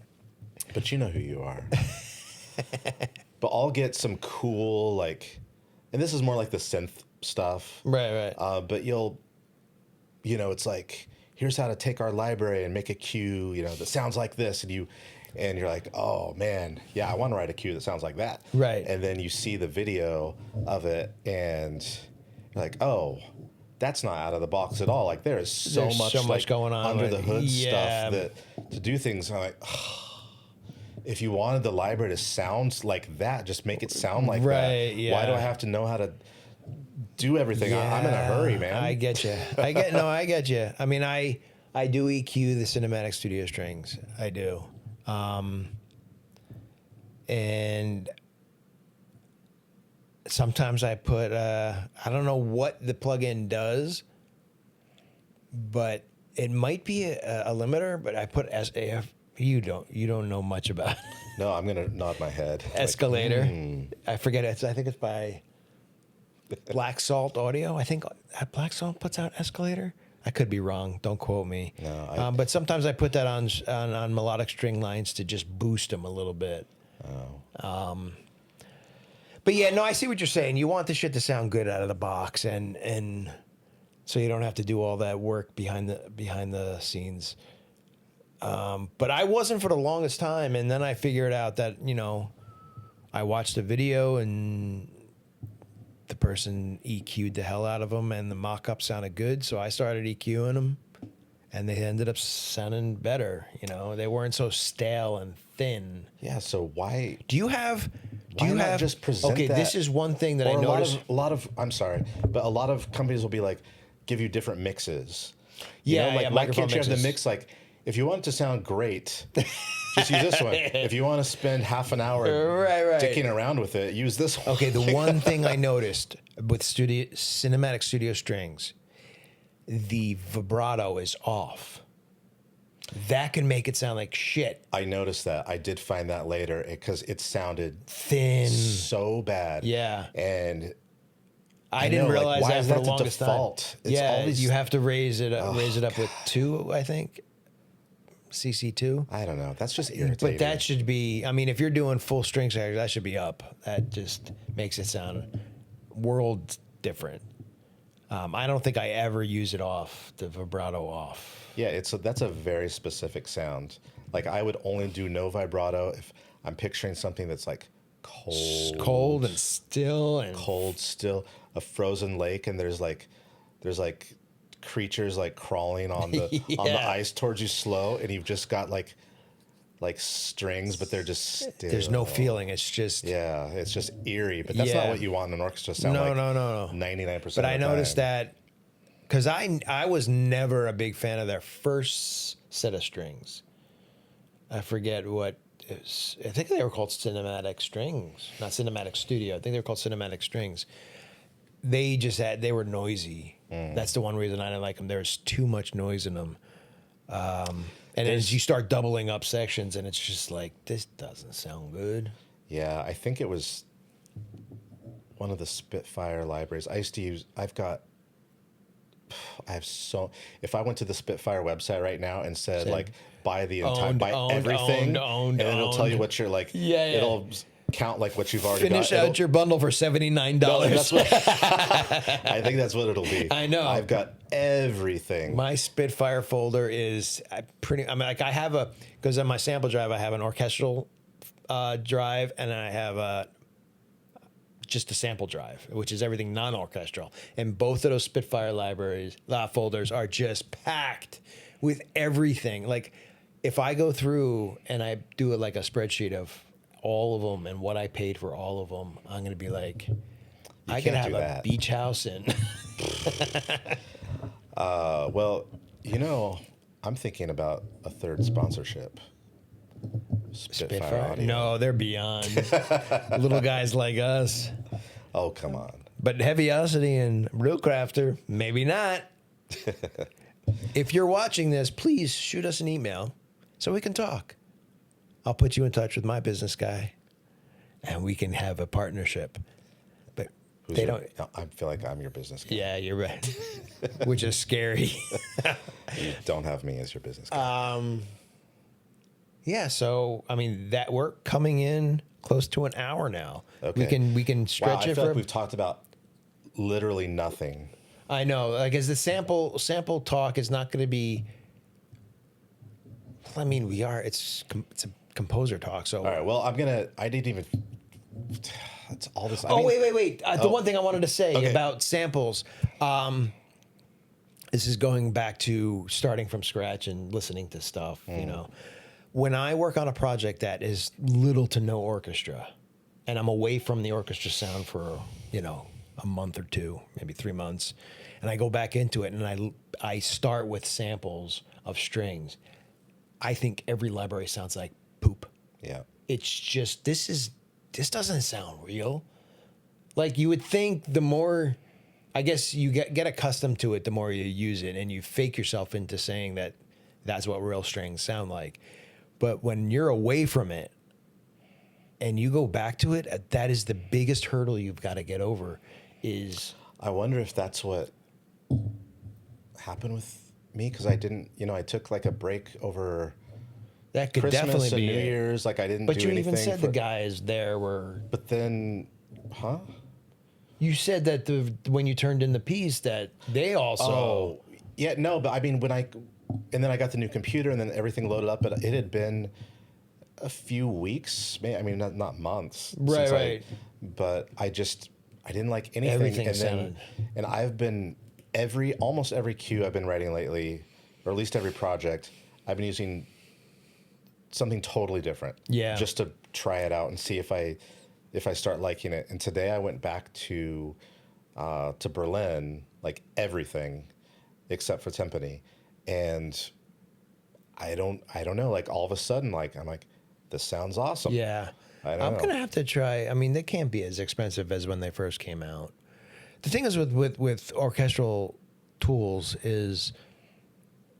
But you know who you are. But I'll get some cool, like, and this is more like the synth stuff. Right. But it's like, here's how to take our library and make a cue, that sounds like this. And you're like, oh man, yeah, I want to write a cue that sounds like that. Right. And then you see the video of it and you're like, oh, that's not out of the box at all. Like there's so much going on under the hood stuff that to do things. I'm like, if you wanted the library to sound like that, just make it sound like that. Yeah. Why do I have to know how to do everything? Yeah, I'm in a hurry, man. I get you. I get you. I mean, I do EQ the cinematic studio strings. I do. And sometimes I put, I don't know what the plugin does, but it might be a limiter, but I put SAF. You don't know much about it. No, I'm going to nod my head. Escalator. I forget it. I think it's by Black Salt Audio. I think Black Salt puts out Escalator. I could be wrong. Don't quote me. No, but sometimes I put that on melodic string lines to just boost them a little bit. Oh. But yeah, no, I see what you're saying. You want the shit to sound good out of the box, and so you don't have to do all that work behind the scenes. But I wasn't for the longest time, and then I figured out that I watched a video and the person EQ'd the hell out of them, and the mock-up sounded good, so I started EQing them, and they ended up sounding better. They weren't so stale and thin. Yeah. So why? Do you have just present that? This is one thing that I noticed. A lot of I'm sorry, but a lot of companies will be like, give you different mixes. Why can't you have the mix like? If you want it to sound great, just use this one. If you want to spend half an hour dicking around with it, use this one. Okay, the one thing I noticed with cinematic studio strings, the vibrato is off. That can make it sound like shit. I noticed that. I did find that later because it sounded thin, so bad. Yeah, and I didn't realize that for the longest default? Time. You have to raise it up with 2, I think. CC2. I don't know. That's just irritating. But that should be. I mean, if you're doing full string sections, that should be up. That just makes it sound world different. I don't think I ever use it off, the vibrato off. Yeah, that's a very specific sound. Like I would only do no vibrato if I'm picturing something that's like cold and still, a frozen lake, and there's like creatures like crawling on the on the ice towards you slow, and you've just got like strings, but they're just still. There's no feeling. It's just it's just eerie. But that's not what you want in an orchestra sound. No. 99%. But I noticed that because I was never a big fan of their first set of strings. I forget what. I think they were called cinematic strings, not cinematic studio. I think they were called cinematic strings. They were noisy. That's the one reason I didn't like them. There's too much noise in them. And as you start doubling up sections, and it's just like, this doesn't sound good. Yeah, I think it was one of the Spitfire libraries. If I went to the Spitfire website right now and said, like, buy everything, and it'll tell you what you're like, count like what you've already Finish got. out your bundle for $79. No, that's what, I think that's what it'll be. I know. I've got everything. My Spitfire folder is I have because on my sample drive, I have an orchestral drive, and then I have just a sample drive, which is everything non-orchestral. And both of those Spitfire libraries, folders are just packed with everything. Like, if I go through and I do it like a spreadsheet of all of them and what I paid for all of them, I'm going to be like, I could have a beach house and... Well, I'm thinking about a third sponsorship. Spitfire Audio. No, they're beyond little guys like us. Oh, come on. But Heavyosity and Realcrafter, maybe not. If you're watching this, please shoot us an email so we can talk. I'll put you in touch with my business guy, and we can have a partnership. But I feel like I'm your business guy. Yeah, you're right. Which is scary. You don't have me as your business guy. Yeah, so that we're coming in close to an hour now. Okay. We can stretch I it feel for. like we've talked about literally nothing. I know, like, as the sample talk is not going to be. We are. It's a composer talk. So all right. Well, I didn't even. That's all this. Wait. The one thing I wanted to say about samples. This is going back to starting from scratch and listening to stuff. When I work on a project that is little to no orchestra, and I'm away from the orchestra sound for a month or two, maybe 3 months, and I go back into it and I start with samples of strings, I think every library sounds like poop. Yeah. It's just this doesn't sound real. Like, you would think the more, I guess, you get accustomed to it, the more you use it, and you fake yourself into saying that that's what real strings sound like. But when you're away from it and you go back to it, that is the biggest hurdle you've got to get over. I wonder if that's what happened with me, because I didn't, I took like a break over that could Christmas definitely and be New Year's. Like, I didn't do anything. But you even said the guys there were. But then, huh? You said that when you turned in the piece that they also. Oh, yeah, no, but and then I got the new computer and then everything loaded up, but it had been a few weeks, not months. Right. But I didn't like anything. Everything and I've been almost every cue I've been writing lately, or at least every project, I've been using something totally different. Yeah. Just to try it out and see if I start liking it. And today I went back to Berlin, like everything except for timpani. And I don't know, like, all of a sudden, like, I'm like, this sounds awesome. Yeah. I'm going to have to try. They can't be as expensive as when they first came out. The thing is with orchestral tools is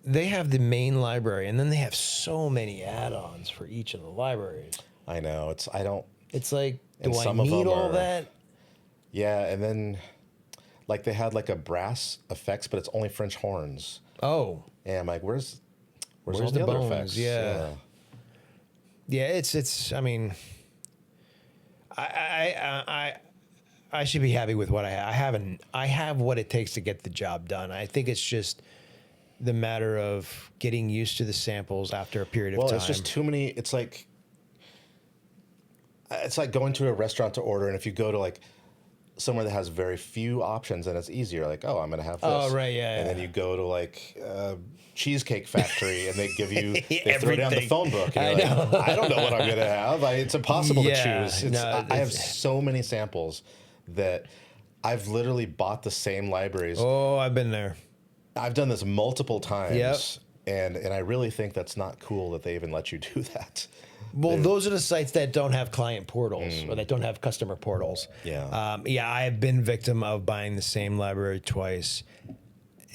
they have the main library, and then they have so many add-ons for each of the libraries. I know. It's like, do I need all that? Yeah, and then, like, they had like a brass effects, but it's only French horns. Oh. And I'm like, where's all the the other bones? effects? Yeah. It's. I should be happy with what I have. I have what it takes to get the job done. I think it's just the matter of getting used to the samples after a period of time. Well, it's just too many. It's like going to a restaurant to order, and if you go to like somewhere that has very few options, and it's easier. Like, I'm going to have this. Oh, right, yeah. And then you go to like Cheesecake Factory, and they give you they throw down the phone book. And you're like, I don't know what I'm going to have. It's impossible to choose. I have so many samples that I've literally bought the same libraries. Oh, I've been there. I've done this multiple times. Yep. And I really think that's not cool that they even let you do that. Well, those are the sites that don't have client portals or that don't have customer portals. Yeah. I have been victim of buying the same library twice,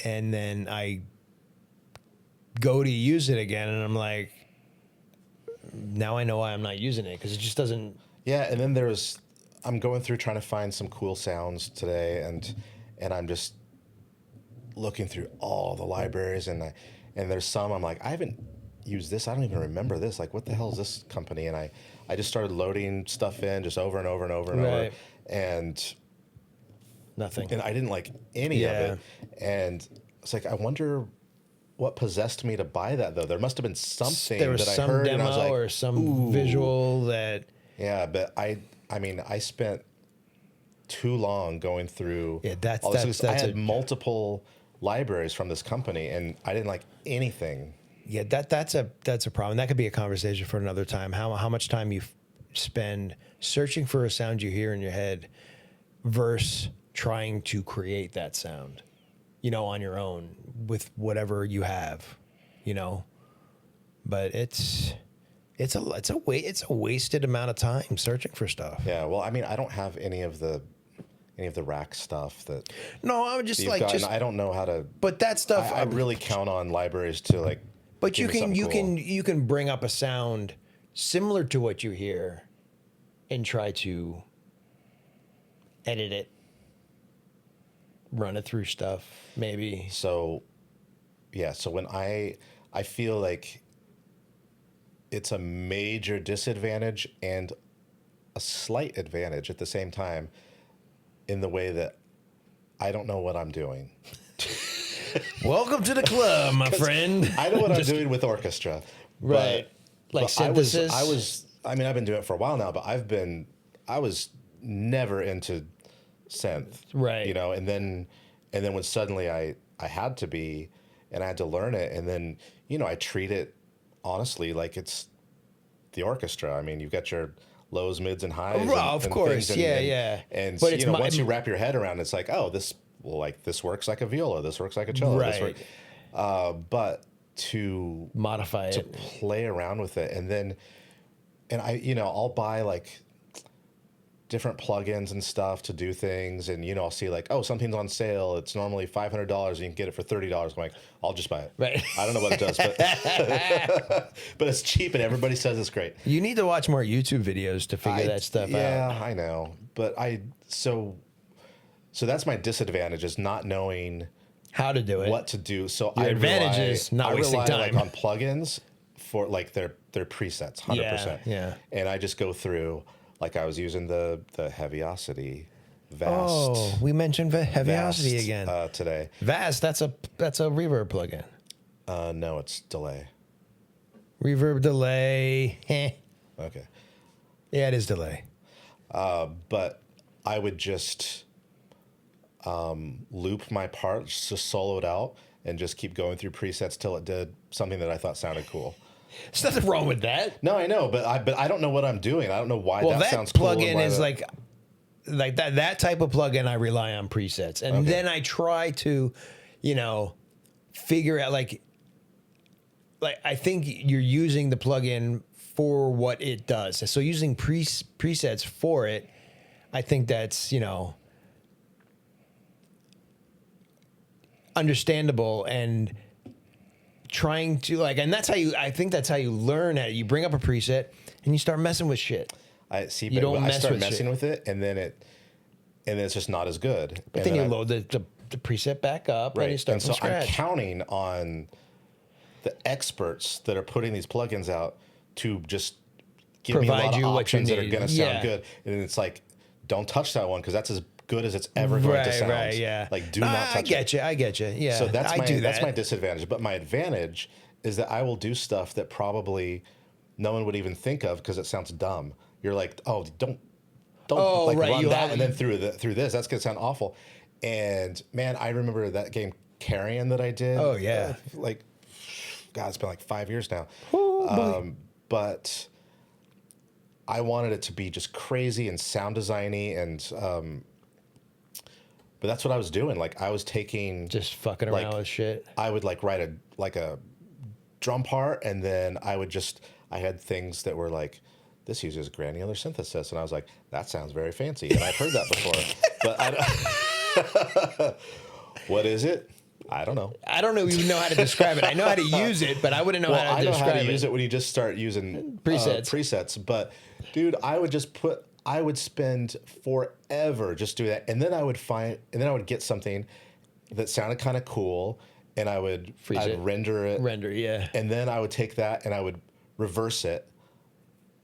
and then I go to use it again, and I'm like, now I know why I'm not using it, because it just doesn't. Yeah, and then I'm going through trying to find some cool sounds today, and I'm just looking through all the libraries, and there's some I'm like, I haven't use this. I don't even remember this. Like, what the hell is this company? And I just started loading stuff in just over and over and over and over. And nothing. And I didn't like any of it. And it's like, I wonder what possessed me to buy that, though. There must have been something there was that some I heard. demo and I was like, or some visual that. Yeah, but I mean, I spent too long going through. Yeah, that's I had multiple libraries from this company, and I didn't like anything. Yeah, that's a problem. That could be a conversation for another time. How much time you spend searching for a sound you hear in your head versus trying to create that sound, you know, on your own with whatever you have, you know. But it's a wasted amount of time searching for stuff. Yeah, well, I mean, I don't have any of the rack stuff that. No, I would just I don't know how to. But that stuff, I really count on libraries to like. But you can bring up a sound similar to what you hear, and try to edit it, run it through stuff, maybe. So, yeah. So when I feel like it's a major disadvantage and a slight advantage at the same time, in the way that I don't know what I'm doing. Welcome to the club, my friend. I know what I'm doing with Orchestra. Right. Like synthesis. I mean, I've been doing it for a while now, but I was never into synth. Right. You know, and then when suddenly I had to be, and I had to learn it, and then, you know, I treat it honestly like it's the orchestra. I mean, you've got your lows, mids, and highs. Well, of course. Yeah. And but you know, once you wrap your head around it, it's like, oh, this works like a viola, this works like a cello, right. But to modify to it, play around with it, and I, you know, I'll buy like different plugins and stuff to do things, and you know, I'll see like, oh, something's on sale. It's normally $500, and you can get it for $30. I'm like, I'll just buy it. Right. I don't know what it does, but but it's cheap, and everybody says it's great. You need to watch more YouTube videos to figure that stuff out. Yeah, I know, but so that's my disadvantage, is not knowing how to do it, what to do. So your advantage is not wasting time. Like on plugins for like their presets, 100%. Yeah. And I just go through, like I was using the Heaviosity Vast. Oh, we mentioned Heaviosity again today. Vast, that's a reverb plugin. No, it's delay. Reverb delay. Okay. Yeah, it is delay. But I would just loop my parts, just solo it out, and just keep going through presets till it did something that I thought sounded cool. There's nothing wrong with that. No, I know, but I don't know what I'm doing. I don't know why that sounds cool. Well, that plugin is like that type of plugin. I rely on presets, and then I try to, you know, figure out like I think you're using the plugin for what it does. So using presets for it, I think that's, you know, understandable, and trying to and that's how I think that's how you learn it. You bring up a preset and you start messing with shit. I see, but I start messing with it, and then it's just not as good. But then you load the preset back up, and you start from scratch. I'm counting on the experts that are putting these plugins out to just give me a lot of options that are going to sound good. And it's like, don't touch that one, because that's as good as it's ever going to sound. Right, yeah. Like, do not touch it. I get you. Yeah. So that's my disadvantage. But my advantage is that I will do stuff that probably no one would even think of, because it sounds dumb. You're like, oh, don't run that, and then through this, that's going to sound awful. And man, I remember that game Carrion that I did. Oh yeah. God, it's been like 5 years now. Ooh, but I wanted it to be just crazy and sound designy, and but that's what I was doing. Like, I was taking just fucking around with shit. I would write a drum part, and then I had things that were like, this uses granular synthesis, and I was like, that sounds very fancy, and I've heard that before. But what is it? I don't know. I don't even know how to describe it. I know how to use it, but I wouldn't know how to describe it. I know how to use it when you just start using presets. But dude, I would spend forever just doing that, and then I would get something that sounded kind of cool, and I'd it. render it. Render, yeah. And then I would take that and I would reverse it.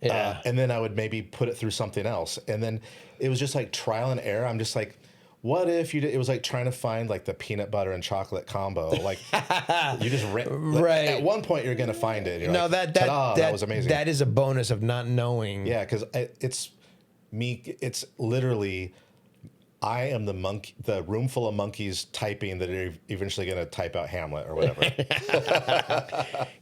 Yeah. And then I would maybe put it through something else. And then it was just like trial and error. I'm just like, what if it was like trying to find like the peanut butter and chocolate combo. Like you just right. At one point you're going to find it. And you're no, like, that was amazing. That is a bonus of not knowing. Yeah, because it's literally, I am the room full of monkeys typing that are eventually going to type out Hamlet or whatever.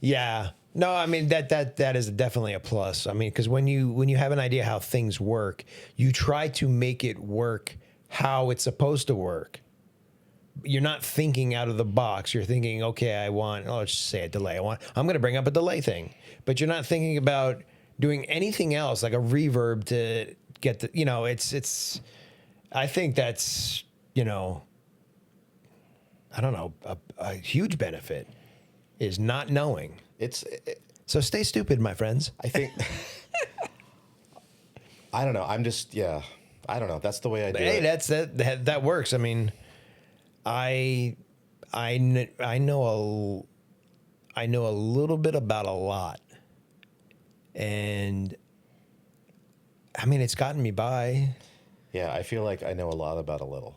Yeah. No, I mean that is definitely a plus. I mean, because when you have an idea how things work, you try to make it work how it's supposed to work. You're not thinking out of the box. You're thinking, okay, let's just say a delay. I'm going to bring up a delay thing, but you're not thinking about doing anything else like a reverb to get the. It's. I think that's I don't know, a huge benefit is not knowing. So stay stupid, my friends. I think. I don't know. I'm just I don't know. That's the way I do it. Hey, that works. I mean, I know a little bit about a lot, and I mean it's gotten me by. Yeah, I feel like I know a lot about a little.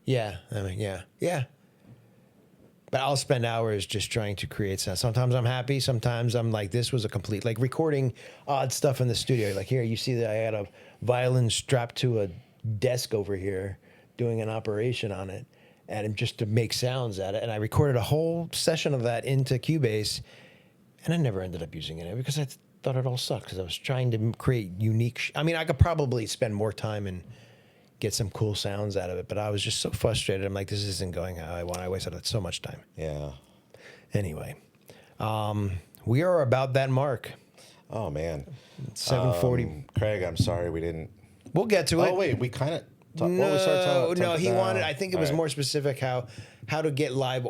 Yeah, I mean, yeah. But I'll spend hours just trying to create sound. Sometimes I'm happy. Sometimes I'm like, this was a complete, like recording odd stuff in the studio. Like here, you see that I had a violin strapped to a desk over here doing an operation on it, and just to make sounds at it. And I recorded a whole session of that into Cubase, and I never ended up using it because I thought it all sucked because I was trying to create unique. I mean, I could probably spend more time and get some cool sounds out of it, but I was just so frustrated. I'm like, this isn't going how I want. I wasted so much time. Yeah. Anyway, we are about that mark. Oh man, 7:40. Craig, I'm sorry we didn't. We'll get to it. Oh wait, we kind of. No, he wanted. I think it was more specific how to get live,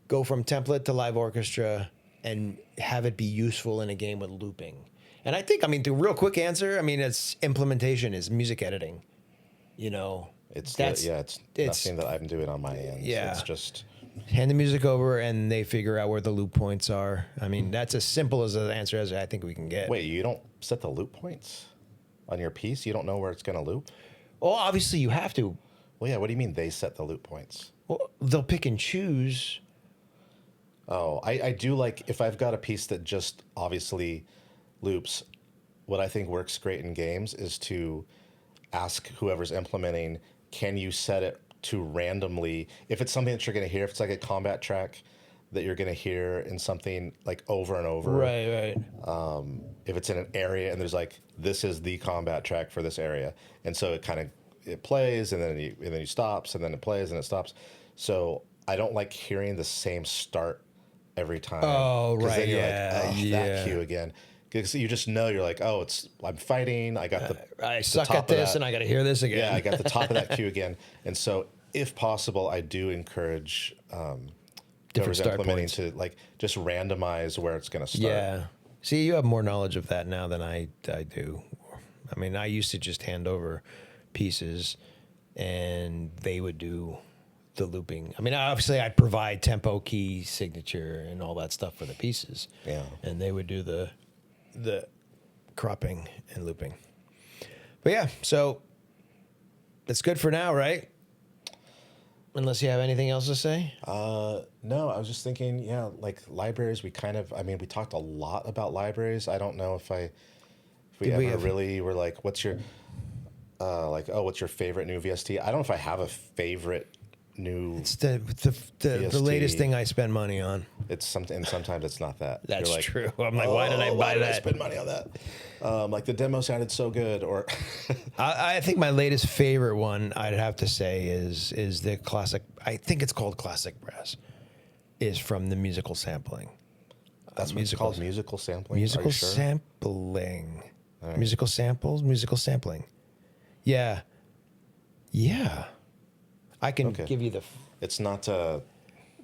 go from template to live orchestra, and have it be useful in a game with looping. And I think, I mean, the real quick answer, I mean, it's implementation is music editing. It's nothing that I'm doing on my end. Yeah. It's just hand the music over and they figure out where the loop points are. I mean, that's as simple as an answer as I think we can get. Wait, you don't set the loop points on your piece? You don't know where it's going to loop? Well, obviously you have to. Well, yeah. What do you mean they set the loop points? Well, they'll pick and choose. Oh, I do like if I've got a piece that just obviously loops, what I think works great in games is to ask whoever's implementing, can you set it to randomly, if it's something that you're going to hear, if it's like a combat track that you're going to hear in something like over and over. Right. If it's in an area and there's like, this is the combat track for this area. And so it plays and then it stops and then it plays and it stops. So I don't like hearing the same start every time. Oh, right. Then you're like, that cue again. Because you just know, you're like, I'm fighting. I got I suck at this and I got to hear this again. Yeah, I got the top of that cue again. And so if possible, I do encourage different start implementing points to like just randomize where it's going to start. Yeah. See, you have more knowledge of that now than I do. I mean, I used to just hand over pieces and they would do the looping. I mean, obviously I'd provide tempo, key, signature, and all that stuff for the pieces. Yeah. And they would do the cropping and looping. But yeah, so that's good for now, right? Unless you have anything else to say? No, I was just thinking, like libraries, we talked a lot about libraries. I don't know if we really were like, what's your favorite new VST? I don't know if I have a favorite new. It's the latest thing I spend money on. It's something, and sometimes it's not that. That's like, true. I'm like, why did I buy that? I spend money on that? Like the demo sounded so good. Or I think my latest favorite one, I'd have to say, is the classic. I think it's called Classic Brass. Is from the musical sampling. That's what it's called, musical sampling. Musical sampling. Right. Musical samples. Musical sampling. Yeah. I can give you the. It's not. I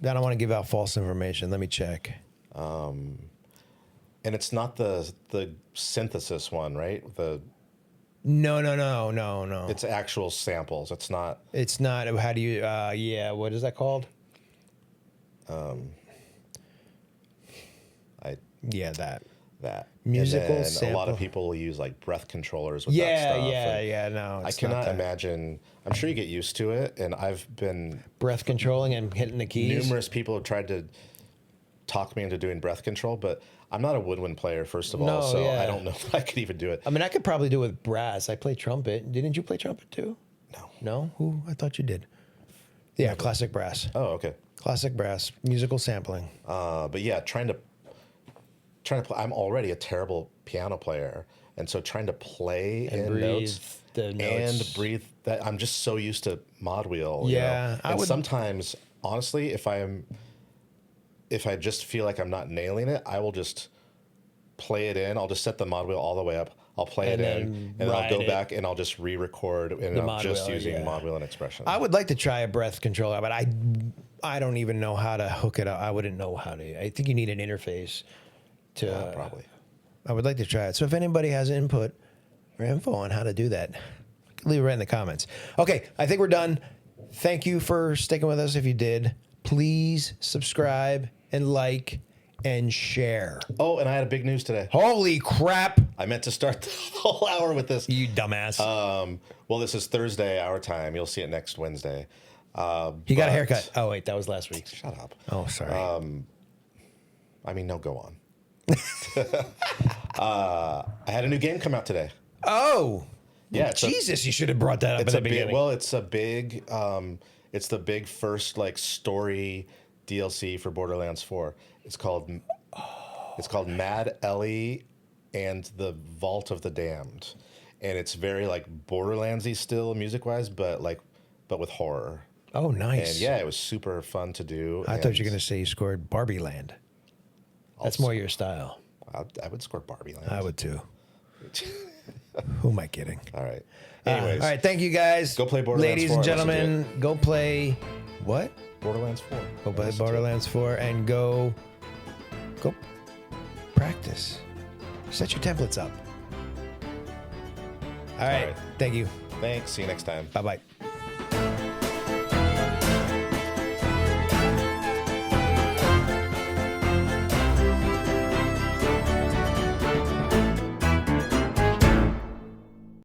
don't want to give out false information. Let me check. And it's not the synthesis one, right? No. It's actual samples. It's not. It's not. How do you? Yeah. What is that called? Yeah, that. Musical and then sample. a lot of people will use like breath controllers with that stuff. Yeah. No, I it's cannot not that. imagine. I'm sure you get used to it, and I've been Breath controlling and hitting the keys. numerous people have tried to talk me into doing breath control, but I'm not a woodwind player, first of all, so I don't know if I could even do it. I mean, I could probably do it with brass. I play trumpet. Didn't you play trumpet too? No. No? Who? I thought you did. Yeah, classic brass. Oh, okay. Classic brass, musical sampling. But yeah, trying to play. I'm already a terrible piano player, and so trying to play And in breathe notes, the notes. and breathe. That I'm just so used to mod wheel. Yeah, and sometimes, honestly, if I just feel like I'm not nailing it, I will just play it in. I'll just set the mod wheel all the way up. I'll play it in, and then I'll go back and I'll just re-record, and I'm just using mod wheel and expression. I would like to try a breath controller, but I don't even know how to hook it up. I wouldn't know how to. I think you need an interface to. Probably. I would like to try it. So if anybody has input or info on how to do that, leave it right in the comments. Okay, I think we're done. Thank you for sticking with us. If you did, please subscribe and like and share. Oh, and I had a big news today. Holy crap! I meant to start the whole hour with this. You dumbass. Well, this is Thursday, our time. You'll see it next Wednesday. He got a haircut. Oh, wait, that was last week. Shut up. Oh, sorry. I mean, no, go on. I had a new game come out today. Oh. Yeah. Jesus, you should have brought that up at the beginning. Well, it's the big first like story DLC for Borderlands 4. It's called Mad Ellie and the Vault of the Damned. And it's very like Borderlands-y still music-wise, but with horror. Oh, nice. And yeah, it was super fun to do. I thought you were going to say you scored Barbie Land. That's more your style. I would score Barbie Land. I would too. Who am I kidding? All right. Anyways. All right. Thank you guys. Go play Borderlands 4. Ladies and gentlemen, go play what? Borderlands 4. Go play Borderlands 4 and go practice. Set your templates up. All right. Thank you. Thanks. See you next time. Bye-bye.